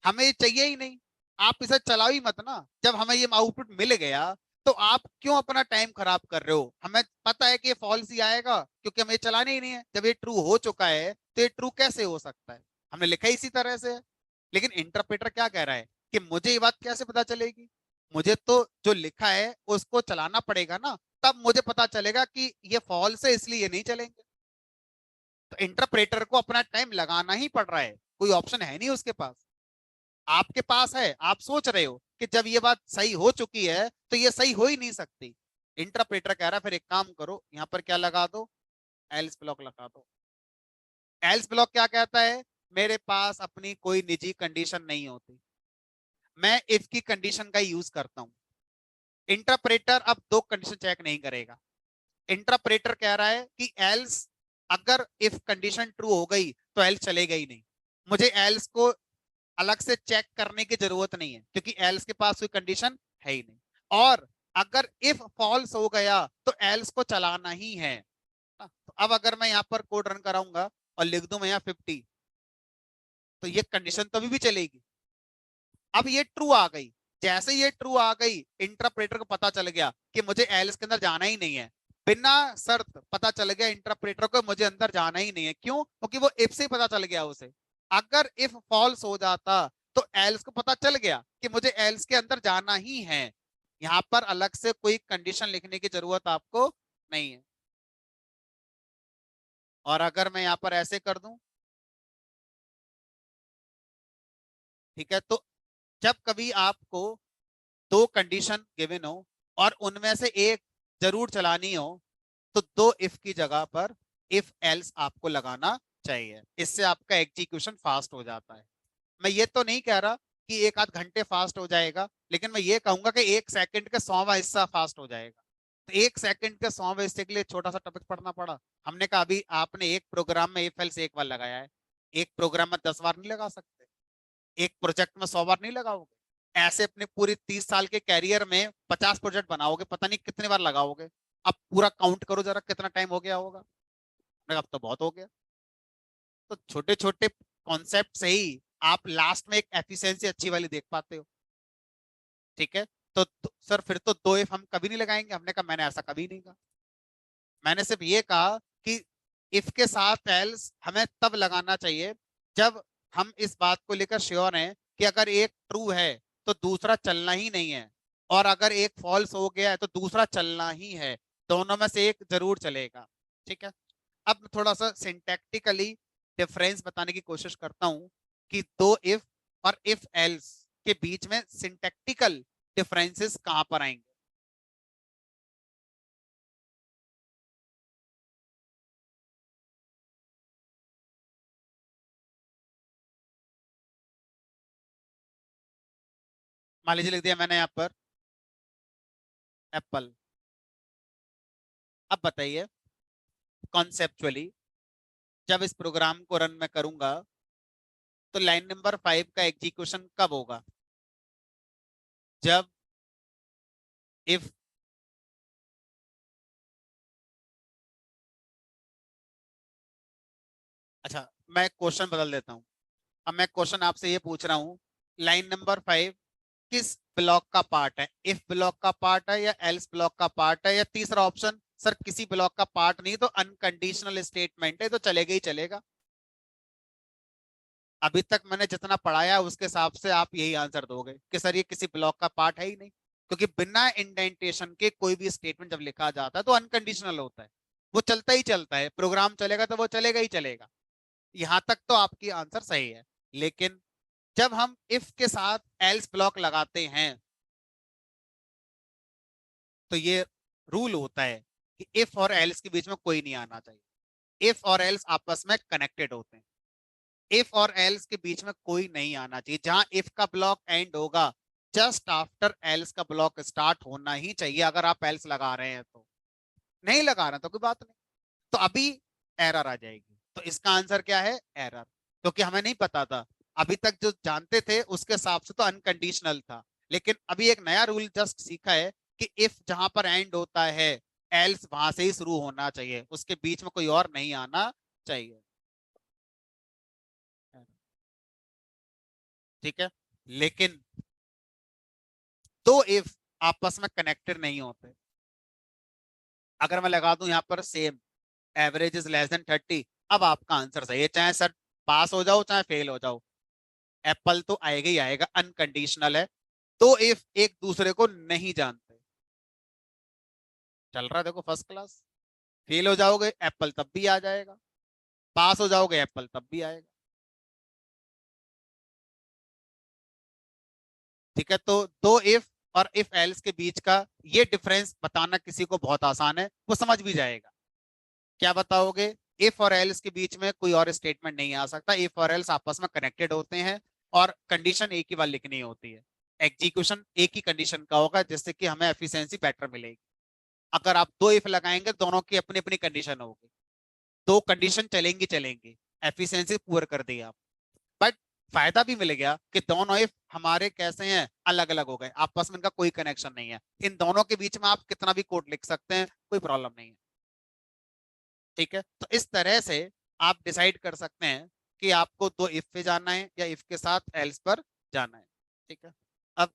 हमें ये चाहिए ही नहीं, आप इसे चलाओ ही मत ना। जब हमें ये आउटपुट मिल गया तो आप क्यों अपना टाइम खराब कर रहे हो? हमें पता है कि ये फॉल्स ही आएगा क्योंकि हमें ये चलाना ही नहीं है। जब ये ट्रू हो चुका है तो ये ट्रू कैसे हो सकता है? हमने लिखा ही इसी तरह से है। लेकिन इंटरप्रेटर क्या कह रहा है कि मुझे ये बात कैसे पता चलेगी? मुझे तो जो लिखा है उसको चलाना पड़ेगा ना, तब मुझे पता चलेगा कि ये फॉल्स है इसलिए ये नहीं चलेंगे। तो इंटरप्रेटर को अपना टाइम लगाना ही पड़ रहा है, कोई ऑप्शन है नहीं उसके पास। आपके पास है, आप सोच रहे हो कि जब ये बात सही हो चुकी है तो ये सही हो ही नहीं सकती। इंटरप्रेटर कह रहा है फिर एक काम करो, यहां पर क्या लगा दो, एल्स ब्लॉक लगा दो। एल्स ब्लॉक क्या कहता है? मेरे पास अपनी कोई निजी कंडीशन नहीं होती, मैं इफ की कंडीशन का यूज करता हूं। इंटरप्रेटर अब दो कंडीशन चेक नहीं करेगा। इंटरप्रेटर कह रहा है कि एल्स, अगर इफ कंडीशन ट्रू हो गई तो एल्स चलेगा ही नहीं। मुझे एल्स को अलग से चेक करने की जरूरत नहीं है क्योंकि एल्स के पास कोई कंडीशन है ही नहीं। और अगर इफ फॉल्स हो गया तो एल्स को चलाना ही है। तो अब अगर मैं यहाँ पर कोड रन कराऊंगा और लिख दूं मैं यहाँ 50, तो ये कंडीशन तो अभी भी चलेगी। अब ये ट्रू आ गई। जैसे ये ट्रू आ गई, इंटरप्रेटर को पता चल गया कि मुझे एल्स के अंदर जाना ही नहीं है। बिना शर्त पता चल गया इंटरप्रेटर को मुझे अंदर जाना ही नहीं है। क्यों? क्योंकि वो इफ से पता चल गया उसे। अगर इफ फॉल्स हो जाता तो एल्स को पता चल गया कि मुझे एल्स के अंदर जाना ही है। यहां पर अलग से कोई कंडीशन लिखने की जरूरत आपको नहीं है। और अगर मैं यहां पर ऐसे कर दूं, ठीक है, तो जब कभी आपको दो कंडीशन गिवन हो और उनमें से एक जरूर चलानी हो, तो दो इफ की जगह पर इफ एल्स आपको लगाना चाहिए। इससे आपका एग्जीक्यूशन फास्ट हो जाता है। मैं ये तो नहीं कह रहा कि एक आध घंटे फास्ट हो जाएगा, लेकिन मैं ये कहूंगा कि एक सेकंड का 100वां हिस्सा फास्ट हो जाएगा। तो एक सेकंड के 100वें हिस्से के लिए छोटा सा टॉपिक पढ़ना पड़ा। हमने कहा अभी आपने एक प्रोग्राम में इफ एल्स एक बार लगाया है, एक प्रोग्राम में 10 बार नहीं लगा सकते, एक प्रोजेक्ट में 100 बार नहीं लगाओगे। ऐसे अपने पूरी 30 साल के कैरियर में 50 प्रोजेक्ट बनाओगे, पता नहीं कितने बार लगाओगे। अब पूरा काउंट करो जरा कितना टाइम हो गया होगा। अब तो बहुत हो गया। तो छोटे छोटे कॉन्सेप्ट से ही आप लास्ट में एक एफिशिएंसी अच्छी वाली देख पाते हो। ठीक है, सर फिर तो दो इफ हम कभी नहीं लगाएंगे। हमने कहा मैंने ऐसा कभी नहीं कहा। मैंने सिर्फ ये कहा कि इफ के साथ एल्स हमें तब लगाना चाहिए जब हम इस बात को लेकर श्योर हैं कि अगर एक ट्रू है तो दूसरा चलना ही नहीं है, और अगर एक फॉल्स हो गया है तो दूसरा चलना ही है। दोनों में से एक जरूर चलेगा। ठीक है, अब थोड़ा सा सिंटैक्टिकली डिफरेंस बताने की कोशिश करता हूं कि दो इफ और इफ एल्स के बीच में सिंटैक्टिकल डिफरेंसेस कहां पर आएंगे। मान लीजिए लिख दिया मैंने यहाँ पर एप्पल। अब बताइए कॉन्सेप्चुअली, जब इस प्रोग्राम को रन मैं करूंगा तो लाइन नंबर 5 का एग्जीक्यूशन कब होगा? जब इफ, अच्छा मैं क्वेश्चन बदल देता हूं। अब मैं क्वेश्चन आपसे ये पूछ रहा हूं, लाइन नंबर 5 किस ब्लॉक का पार्ट है? इफ ब्लॉक का पार्ट है या एल्स ब्लॉक का पार्ट है, या तीसरा ऑप्शन सर किसी ब्लॉक का पार्ट नहीं तो अनकंडीशनल स्टेटमेंट है तो चलेगा ही चलेगा। अभी तक मैंने जितना पढ़ाया उसके हिसाब से आप यही आंसर दोगे कि सर ये किसी ब्लॉक का पार्ट है ही नहीं, क्योंकि बिना इंडेंटेशन के कोई भी स्टेटमेंट जब लिखा जाता है तो अनकंडीशनल होता है, वो चलता ही चलता है। प्रोग्राम चलेगा तो वो चलेगा ही चलेगा। यहां तक तो आपकी आंसर सही है। लेकिन जब हम इफ के साथ एल्स ब्लॉक लगाते हैं तो ये रूल होता है कि इफ और एल्स के बीच में कोई नहीं आना चाहिए। इफ और एल्स आपस में कनेक्टेड होते हैं, इफ और एल्स के बीच में कोई नहीं आना चाहिए। जहां इफ का ब्लॉक एंड होगा, जस्ट आफ्टर एल्स का ब्लॉक स्टार्ट होना ही चाहिए। अगर आप एल्स लगा रहे हैं तो, नहीं लगा रहे तो कोई बात नहीं, तो अभी एरर आ जाएगी। तो इसका आंसर क्या है? एरर। क्योंकि हमें नहीं पता था, अभी तक जो जानते थे उसके हिसाब से तो अनकंडीशनल था। लेकिन अभी एक नया रूल जस्ट सीखा है कि इफ जहां पर एंड होता है, एल्स वहां से ही शुरू होना चाहिए, उसके बीच में कोई और नहीं आना चाहिए। ठीक है, लेकिन दो इफ आपस में कनेक्टेड नहीं होते। अगर मैं लगा दूं यहाँ पर same average is less than 30, अब आपका आंसर सही है, चाहे सर पास हो जाओ चाहे फेल हो जाओ, एप्पल तो आएगा ही आएगा, अनकंडीशनल है। दो इफ एक दूसरे को नहीं जानते, चल रहा है देखो फर्स्ट क्लास। फेल हो जाओगे एप्पल तब भी आ जाएगा, पास हो जाओगे एप्पल तब भी आएगा। ठीक है, तो दो इफ और इफ एल्स के बीच का ये डिफरेंस बताना किसी को बहुत आसान है, वो समझ भी जाएगा। क्या बताओगे? इफ और एल्स के बीच में कोई और स्टेटमेंट नहीं आ सकता, इफ और एल्स आपस में कनेक्टेड होते हैं और कंडीशन एक ही बार लिखनी होती है, एग्जीक्यूशन एक ही कंडीशन का होगा, जिससे कि हमें एफिशिएंसी बेटर मिलेगी। अगर आप दो इफ लगाएंगे दोनों की अपनी अपनी कंडीशन होगी, दो कंडीशन चलेंगी चलेंगी, एफिशिएंसी पूरा कर दी आप। बट फायदा भी मिल गया कि दोनों इफ हमारे कैसे हैं, अलग अलग हो गए, आपस में इनका कोई कनेक्शन नहीं है, इन दोनों के बीच में आप कितना भी कोड लिख सकते हैं, कोई प्रॉब्लम नहीं है। ठीक है, तो इस तरह से आप डिसाइड कर सकते हैं कि आपको दो इफ पे जाना है या इफ के साथ एल्स पर जाना है। ठीक है, अब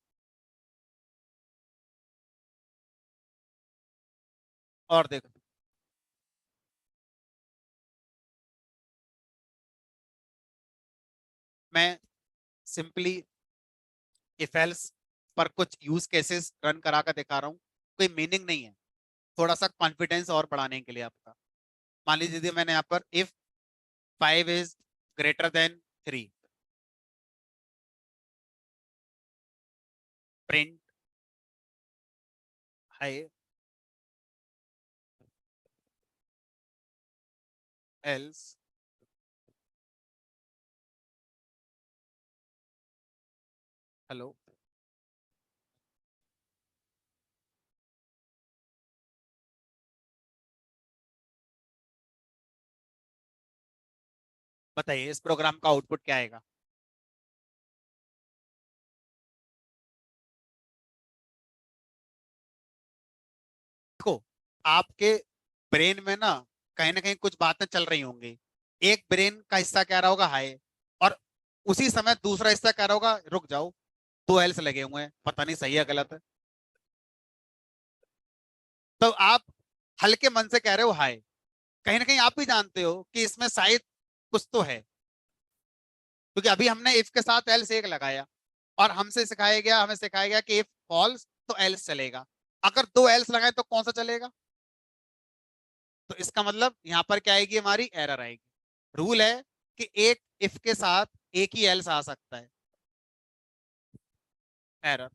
और देखो, मैं सिंपली इफ एल्स पर कुछ यूज केसेस रन करा कर दिखा रहा हूँ, कोई मीनिंग नहीं है, थोड़ा सा कॉन्फिडेंस और बढ़ाने के लिए आपका। मान लीजिए मैंने यहाँ पर if 5 is greater than 3, print है एल्स हेलो। बताइए इस प्रोग्राम का आउटपुट क्या आएगा? देखो, आपके ब्रेन में ना कहीं कुछ बातें चल रही होंगी। एक ब्रेन का हिस्सा कह रहा होगा हाय, और उसी समय दूसरा हिस्सा कह रहा होगा रुक जाओ, दो एल्स लगे हुए हैं, पता नहीं सही है गलत है। तो आप हल्के मन से कह रहे हो हाय, कहीं ना कहीं आप भी जानते हो कि इसमें शायद कुछ तो है, क्योंकि अभी हमने इफ के साथ एल्स एक लगाया, और हमें सिखाया गया कि इफ फॉल्स तो एल्स चलेगा। अगर दो एल्स लगाए तो कौन सा चलेगा? तो इसका मतलब यहां पर क्या आएगी, हमारी एरर आएगी। रूल है कि एक इफ के साथ एक ही एल्स आ सकता है, एरर।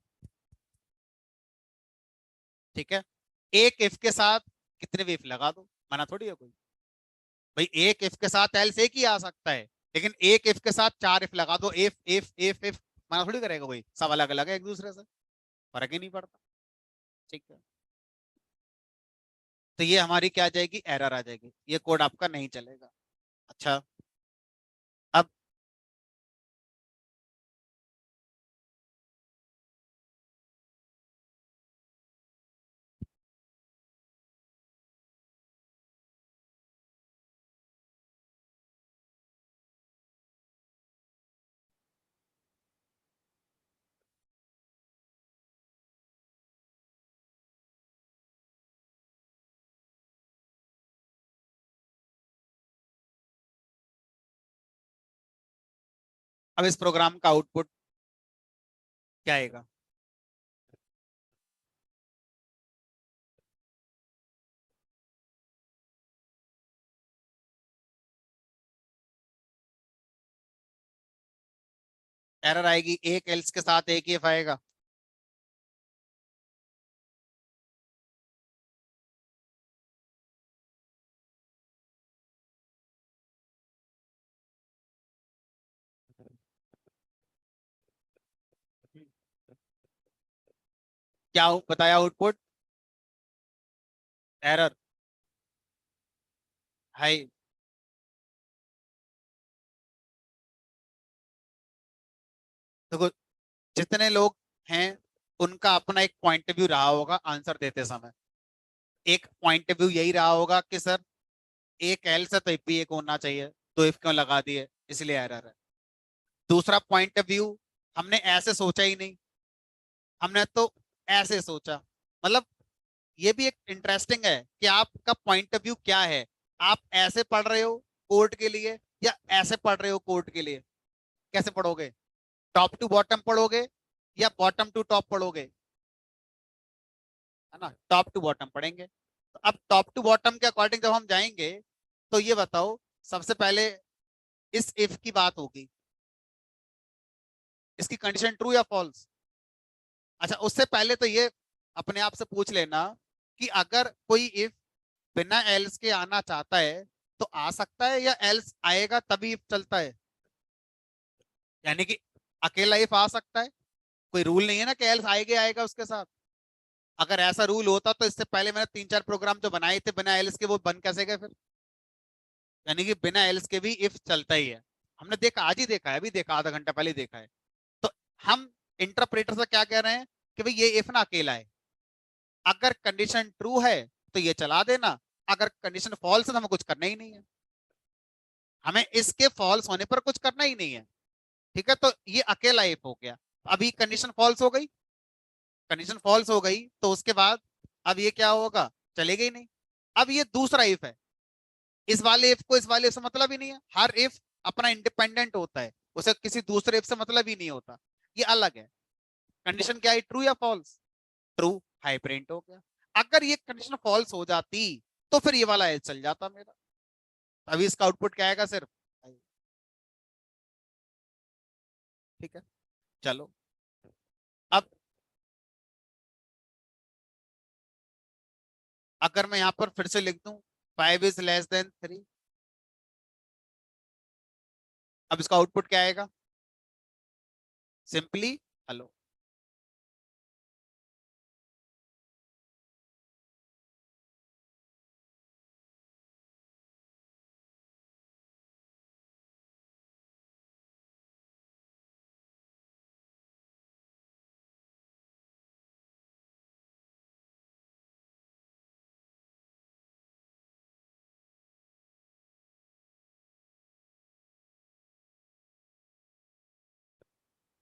ठीक है, एक इफ के साथ कितने भी इफ लगा दो, मना थोड़ी है कोई। भाई एक इफ के साथ एल्स एक ही आ सकता है, लेकिन एक इफ के साथ चार इफ लगा दो, इफ मना थोड़ी करेगा कोई, सब अलग अलग है एक दूसरे से, फर्क ही नहीं पड़ता। ठीक है, तो ये हमारी क्या आ जाएगी, एरर आ जाएगी, ये कोड आपका नहीं चलेगा। अच्छा, अब अब इस प्रोग्राम का आउटपुट क्या आएगा? एरर आएगी, एक एल्स के साथ एक ही इफ आएगा। क्या बताया आउटपुट? Error, high. देखो, जितने लोग हैं उनका अपना एक पॉइंट ऑफ व्यू रहा होगा आंसर देते समय। एक पॉइंट ऑफ व्यू यही रहा होगा कि सर एक एल से तो इफ भी एक होना चाहिए, तो इफ क्यों लगा दिए, इसलिए एरर है। दूसरा पॉइंट ऑफ व्यू हमने ऐसे सोचा ही नहीं, हमने तो ऐसे सोचा। मतलब ये भी एक इंटरेस्टिंग है कि आपका पॉइंट ऑफ व्यू क्या है। आप ऐसे पढ़ रहे हो कोर्ट के लिए, या ऐसे पढ़ रहे हो कोर्ट के लिए? कैसे पढ़ोगे? टॉप टू बॉटम पढ़ोगे या बॉटम टू टॉप पढ़ोगे? है ना, टॉप टू बॉटम पढ़ेंगे। तो अब टॉप टू बॉटम के अकॉर्डिंग जब हम जाएंगे, तो ये बताओ, सबसे पहले इस इफ की बात होगी, इसकी कंडीशन ट्रू या फॉल्स? अच्छा, उससे पहले तो ये अपने आप से पूछ लेना कि अगर कोई इफ बिना एल्स के आना चाहता है तो आ सकता है, या एल्स आएगा तभी इफ चलता है? यानी कि अकेला इफ आ सकता है, कोई रूल नहीं है ना कि एल्स आएगा आएगा उसके साथ। अगर ऐसा रूल होता तो इससे पहले मैंने 3-4 प्रोग्राम जो बनाए थे बिना एल्स के, वो बन कैसे गए फिर? यानी कि बिना एल्स के भी इफ चलता ही है। हमने देखा, आज ही देखा है, अभी देखा, आधा घंटा पहले ही देखा है। तो हम इंटरप्रेटर से क्या कह रहे हैं कि भाई ये इफ ना अकेला है, अगर कंडीशन ट्रू है तो ये चला देना, अगर कंडीशन फॉल्स है तो हमें कुछ करना ही नहीं है, हमें इसके फॉल्स होने पर कुछ करना ही नहीं है। ठीक है, तो ये अकेला इफ हो गया। अभी कंडीशन फॉल्स हो गई, कंडीशन फॉल्स हो गई तो उसके बाद अब ये क्या होगा? चलेगा ही नहीं। अब ये दूसरा इफ है, इस वाले इफ को इस वाले इफ से मतलब ही नहीं है। हर इफ अपना इंडिपेंडेंट होता है, उसे किसी दूसरे इफ से मतलब ही नहीं होता, ये अलग है। कंडीशन क्या है, ट्रू या फॉल्स? ट्रू, हाई प्रिंट हो गया। अगर ये कंडीशन फॉल्स हो जाती तो फिर ये वाला एल्स चल जाता मेरा, अभी इसका आउटपुट क्या आएगा? सिर्फ। ठीक है, चलो। अब अगर मैं यहां पर फिर से लिख दूं 5 is less than 3, अब इसका आउटपुट क्या आएगा? Simply hello.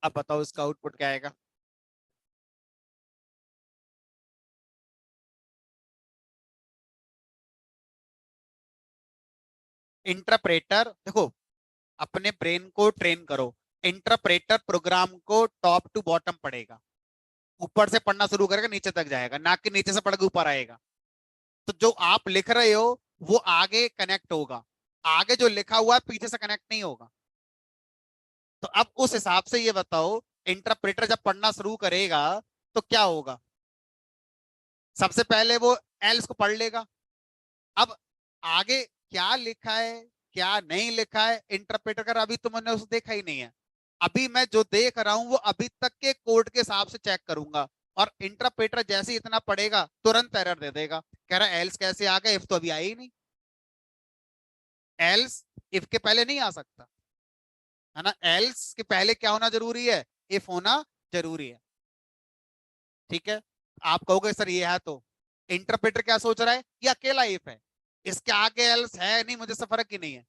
अब बताओ इसका आउटपुट क्या आएगा? इंटरप्रेटर देखो, अपने ब्रेन को ट्रेन करो। इंटरप्रेटर प्रोग्राम को टॉप टू बॉटम पढ़ेगा, ऊपर से पढ़ना शुरू करेगा नीचे तक जाएगा, ना कि नीचे से पढ़ के ऊपर आएगा। तो जो आप लिख रहे हो वो आगे कनेक्ट होगा, आगे जो लिखा हुआ है पीछे से कनेक्ट नहीं होगा। तो अब उस हिसाब से ये बताओ, इंटरप्रेटर जब पढ़ना शुरू करेगा तो क्या होगा? सबसे पहले वो एल्स को पढ़ लेगा। अब आगे क्या लिखा है क्या नहीं लिखा है इंटरप्रेटर कर, अभी तो मैंने उसे देखा ही नहीं है। अभी मैं जो देख रहा हूं वो अभी तक के कोड के हिसाब से चेक करूंगा। और इंटरप्रेटर जैसे ही इतना पढ़ेगा तुरंत एरर दे देगा, कह रहा एल्स कैसे आ गया, इफ तो अभी आई ही नहीं। एल्स इफ के पहले नहीं आ सकता, है ना। एल्स के पहले क्या होना जरूरी है? इफ होना जरूरी है। ठीक है, आप कहोगे सर ये है तो इंटरप्रेटर क्या सोच रहा है, ये अकेला इफ है, इसके आगे एल्स है नहीं, मुझे से फर्क ही नहीं है।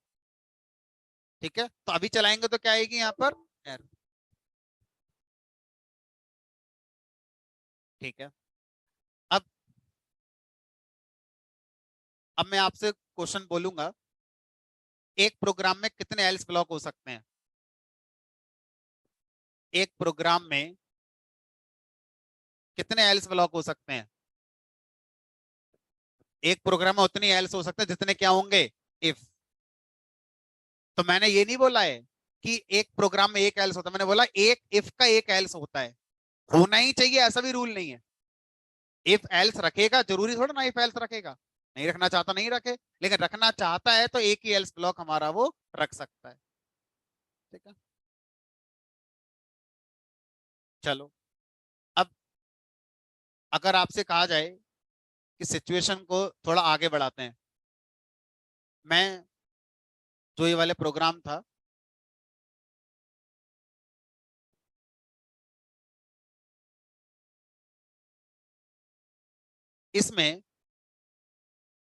ठीक है, तो अभी चलाएंगे तो क्या आएगी यहाँ पर? एरर। ठीक है। अब अब मैं आपसे क्वेश्चन बोलूंगा, एक प्रोग्राम में कितने एल्स ब्लॉक हो सकते हैं? एक प्रोग्राम में कितने एल्स ब्लॉक हो सकते हैं? एक प्रोग्राम में उतनी एल्स हो सकते हैं जितने क्या होंगे, इफ। तो मैंने ये नहीं बोला है कि एक प्रोग्राम में एक एल्स होता है, मैंने बोला एक इफ का एक एल्स होता है। होना ही चाहिए ऐसा भी रूल नहीं है। इफ एल्स रखेगा जरूरी थोड़ा ना इफ एल्स रखेगा, नहीं रखना चाहता नहीं रखे, लेकिन रखना चाहता है तो एक ही एल्स ब्लॉक हमारा वो रख सकता है। ठीक है, चलो। अब अगर आपसे कहा जाए कि सिचुएशन को थोड़ा आगे बढ़ाते हैं, मैं जो ये वाले प्रोग्राम था, इसमें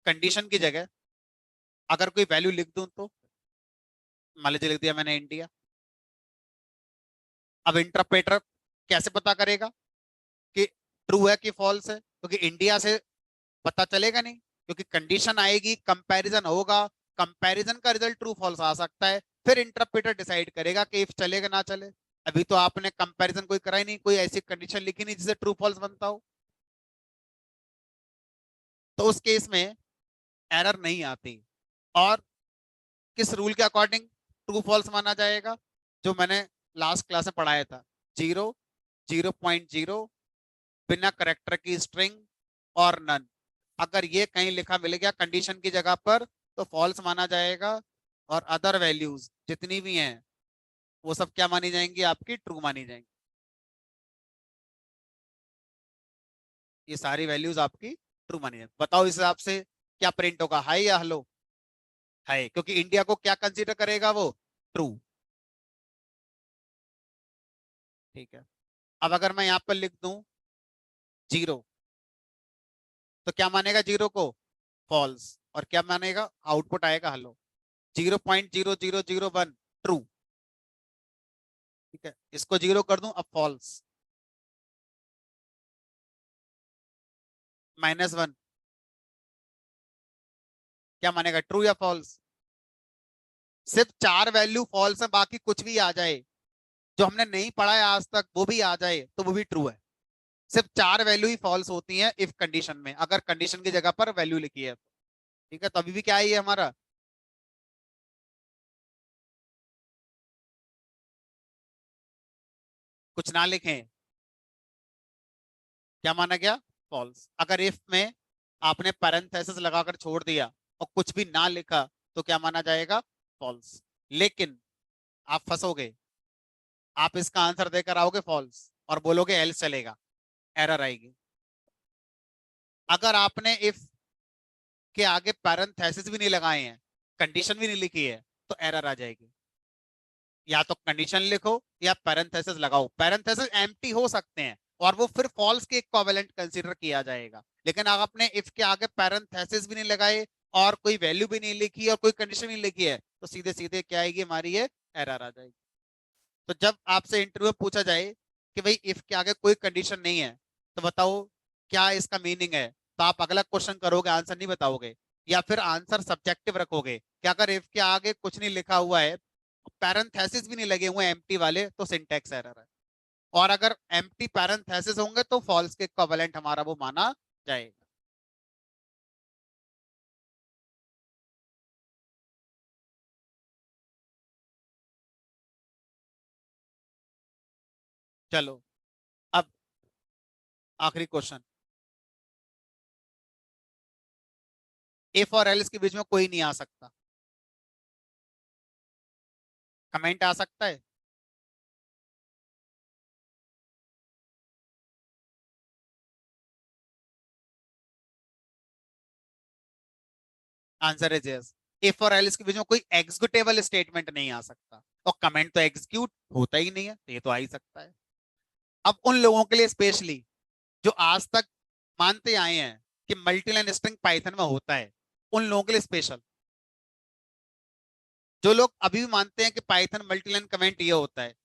कंडीशन की जगह अगर कोई वैल्यू लिख दूं तो मान लीजिए लिख दिया मैंने इंडिया, अब इंटरप्रेटर कैसे पता करेगा कि ट्रू है कि फॉल्स है? क्योंकि इंडिया से पता चलेगा नहीं, क्योंकि कंडीशन आएगी, कंपैरिजन होगा, कंपैरिजन का रिजल्ट ट्रू फॉल्स आ सकता है, फिर इंटरप्रेटर डिसाइड करेगा कि इफ चलेगा ना चले। अभी तो आपने कंपैरिजन कोई करा ही नहीं, कोई ऐसी कंडीशन लिखी नहीं जिससे ट्रू फॉल्स बनता हो, तो उस केस में एरर नहीं आती। और किस रूल के अकॉर्डिंग ट्रू फॉल्स माना जाएगा? जो मैंने लास्ट क्लास में पढ़ाया था, 0, 0.0, बिना करेक्टर की स्ट्रिंग और नन। अगर ये कहीं लिखा मिल गया कंडीशन की जगह पर तो फॉल्स माना जाएगा, और अदर वैल्यूज जितनी भी हैं वो सब क्या मानी जाएंगी? आपकी ट्रू मानी जाएंगी। ये सारी वैल्यूज आपकी ट्रू मानी जाएंगी। बताओ इस हिसाब से क्या प्रिंट होगा, हाई या हेलो? हाई, क्योंकि इंडिया को क्या कंसीडर करेगा वो? ट्रू। ठीक है। अब अगर मैं यहाँ पर लिख दूं 0, तो क्या मानेगा 0 को? फॉल्स। और क्या मानेगा? आउटपुट आएगा हेलो। 0.0001 ट्रू। ठीक है, इसको 0 कर दूं, अब फॉल्स। -1, क्या मानेगा? ट्रू या फॉल्स? सिर्फ 4 वैल्यू फॉल्स है, बाकी कुछ भी आ जाए जो हमने नहीं पढ़ा है आज तक वो भी आ जाए तो वो भी ट्रू है। सिर्फ 4 वैल्यू ही फॉल्स होती हैं इफ कंडीशन में, अगर कंडीशन की जगह पर वैल्यू लिखी है तो। ठीक है, तो अभी भी क्या है ये हमारा? कुछ ना लिखें, क्या माना गया? फॉल्स। अगर इफ में आपने पैरेंथेसिस लगाकर छोड़ दिया और कुछ भी ना लिखा तो क्या माना जाएगा? फॉल्स। लेकिन आप फंसोगे, आप इसका आंसर देकर आओगे फॉल्स और बोलोगे एल्स चलेगा, एरर आएगी। अगर आपने इफ के आगे पैरेंथेसिस भी नहीं लगाए हैं, कंडीशन भी नहीं लिखी है, तो एरर आ जाएगी। या तो कंडीशन लिखो या पैरेंथेसिस लगाओ। पैरेंथेसिस एम्प्टी हो सकते हैं और वो फिर फॉल्स के इक्विवेलेंट कंसीडर किया जाएगा। लेकिन अगर आपने इफ के आगे पैरेंथेसिस भी नहीं लगाए और कोई वैल्यू भी नहीं लिखी और कोई कंडीशन नहीं लिखी है, तो सीधे सीधे क्या आएगी हमारी? ये एरर आ जाएगी। तो जब आपसे इंटरव्यू में पूछा जाए कि भाई इफ के आगे कोई कंडीशन नहीं है तो बताओ क्या इसका मीनिंग है, तो आप अगला क्वेश्चन करोगे, आंसर नहीं बताओगे, या फिर आंसर सब्जेक्टिव रखोगे कि अगर इफ के आगे कुछ नहीं लिखा हुआ है, पैरेंथेसिस भी नहीं लगे हुए एम्प्टी वाले, तो सिंटैक्स एरर है। और अगर एम्प्टी पैरेंथेसिस होंगे तो फॉल्स के इक्विवेलेंट हमारा वो माना जाएगा। चलो, अब आखिरी क्वेश्चन। इफ और एल्स के बीच में कोई नहीं आ सकता, कमेंट आ सकता है? Answer is yes. इफ और एल्स के बीच में कोई एग्जीक्यूटेबल स्टेटमेंट नहीं आ सकता, और कमेंट तो एग्जीक्यूट होता ही नहीं है, तो ये तो आ ही सकता है। अब उन लोगों के लिए स्पेशली जो आज तक मानते आए हैं कि मल्टीलाइन स्ट्रिंग पाइथन में होता है, उन लोगों के लिए स्पेशल। जो लोग अभी भी मानते हैं कि पाइथन मल्टीलाइन कमेंट ये होता है,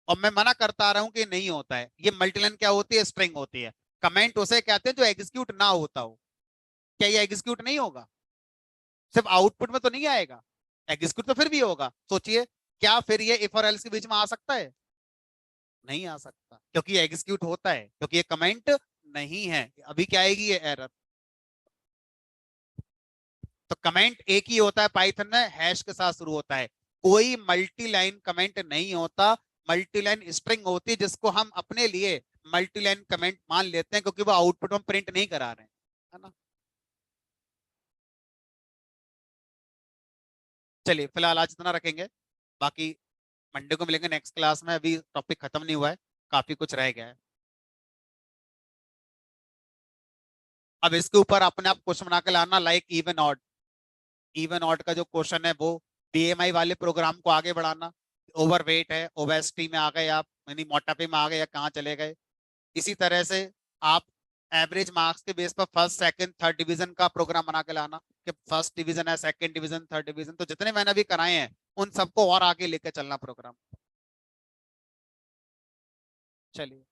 और मैं मना करता आ रहा हूं कि नहीं होता है, ये मल्टीलाइन क्या होती है? स्ट्रिंग होती है। कमेंट उसे कहते हैं जो एग्जीक्यूट ना होता हो। क्या ये एग्जीक्यूट नहीं होगा? सिर्फ आउटपुट में तो नहीं आएगा, एग्जीक्यूट तो फिर भी होगा। सोचिए, क्या फिर ये इफ और एल्स के बीच में आ सकता है? नहीं आ सकता, क्योंकि ये एग्जीक्यूट होता है, क्योंकि ये कमेंट नहीं है। अभी क्या आएगी? ये एरर। तो कमेंट एक ही होता है पाइथन में, हैश के साथ शुरू होता है। कोई मल्टी लाइन कमेंट नहीं होता। मल्टी लाइन स्ट्रिंग होती है जिसको हम अपने लिए मल्टी लाइन कमेंट मान लेते हैं, क्योंकि वो आउटपुट हम प्रिंट नहीं करा रहे हैं, है ना? चलिए फिलहाल आज इतना रखेंगे, बाकी मंडे को मिलेंगे नेक्स्ट क्लास में। अभी टॉपिक खत्म नहीं हुआ है, काफी कुछ रह गया है। अब इसके ऊपर अपने आप क्वेश्चन बना के लाना, like even odd. Even odd का जो क्वेश्चन है वो बीएमआई वाले प्रोग्राम को आगे बढ़ाना। ओवरवेट है, ओबेसिटी में आ गए आप, यानी मोटापे में आ गए, या कहाँ चले गए? इसी तरह से आप एवरेज मार्क्स के बेस पर फर्स्ट सेकंड थर्ड डिवीजन का प्रोग्राम बना के लाना, कि फर्स्ट डिवीजन है, सेकंड डिवीजन, थर्ड डिवीजन, तो जितने मैंने अभी कराए हैं उन सबको और आगे लेके चलना प्रोग्राम। चलिए।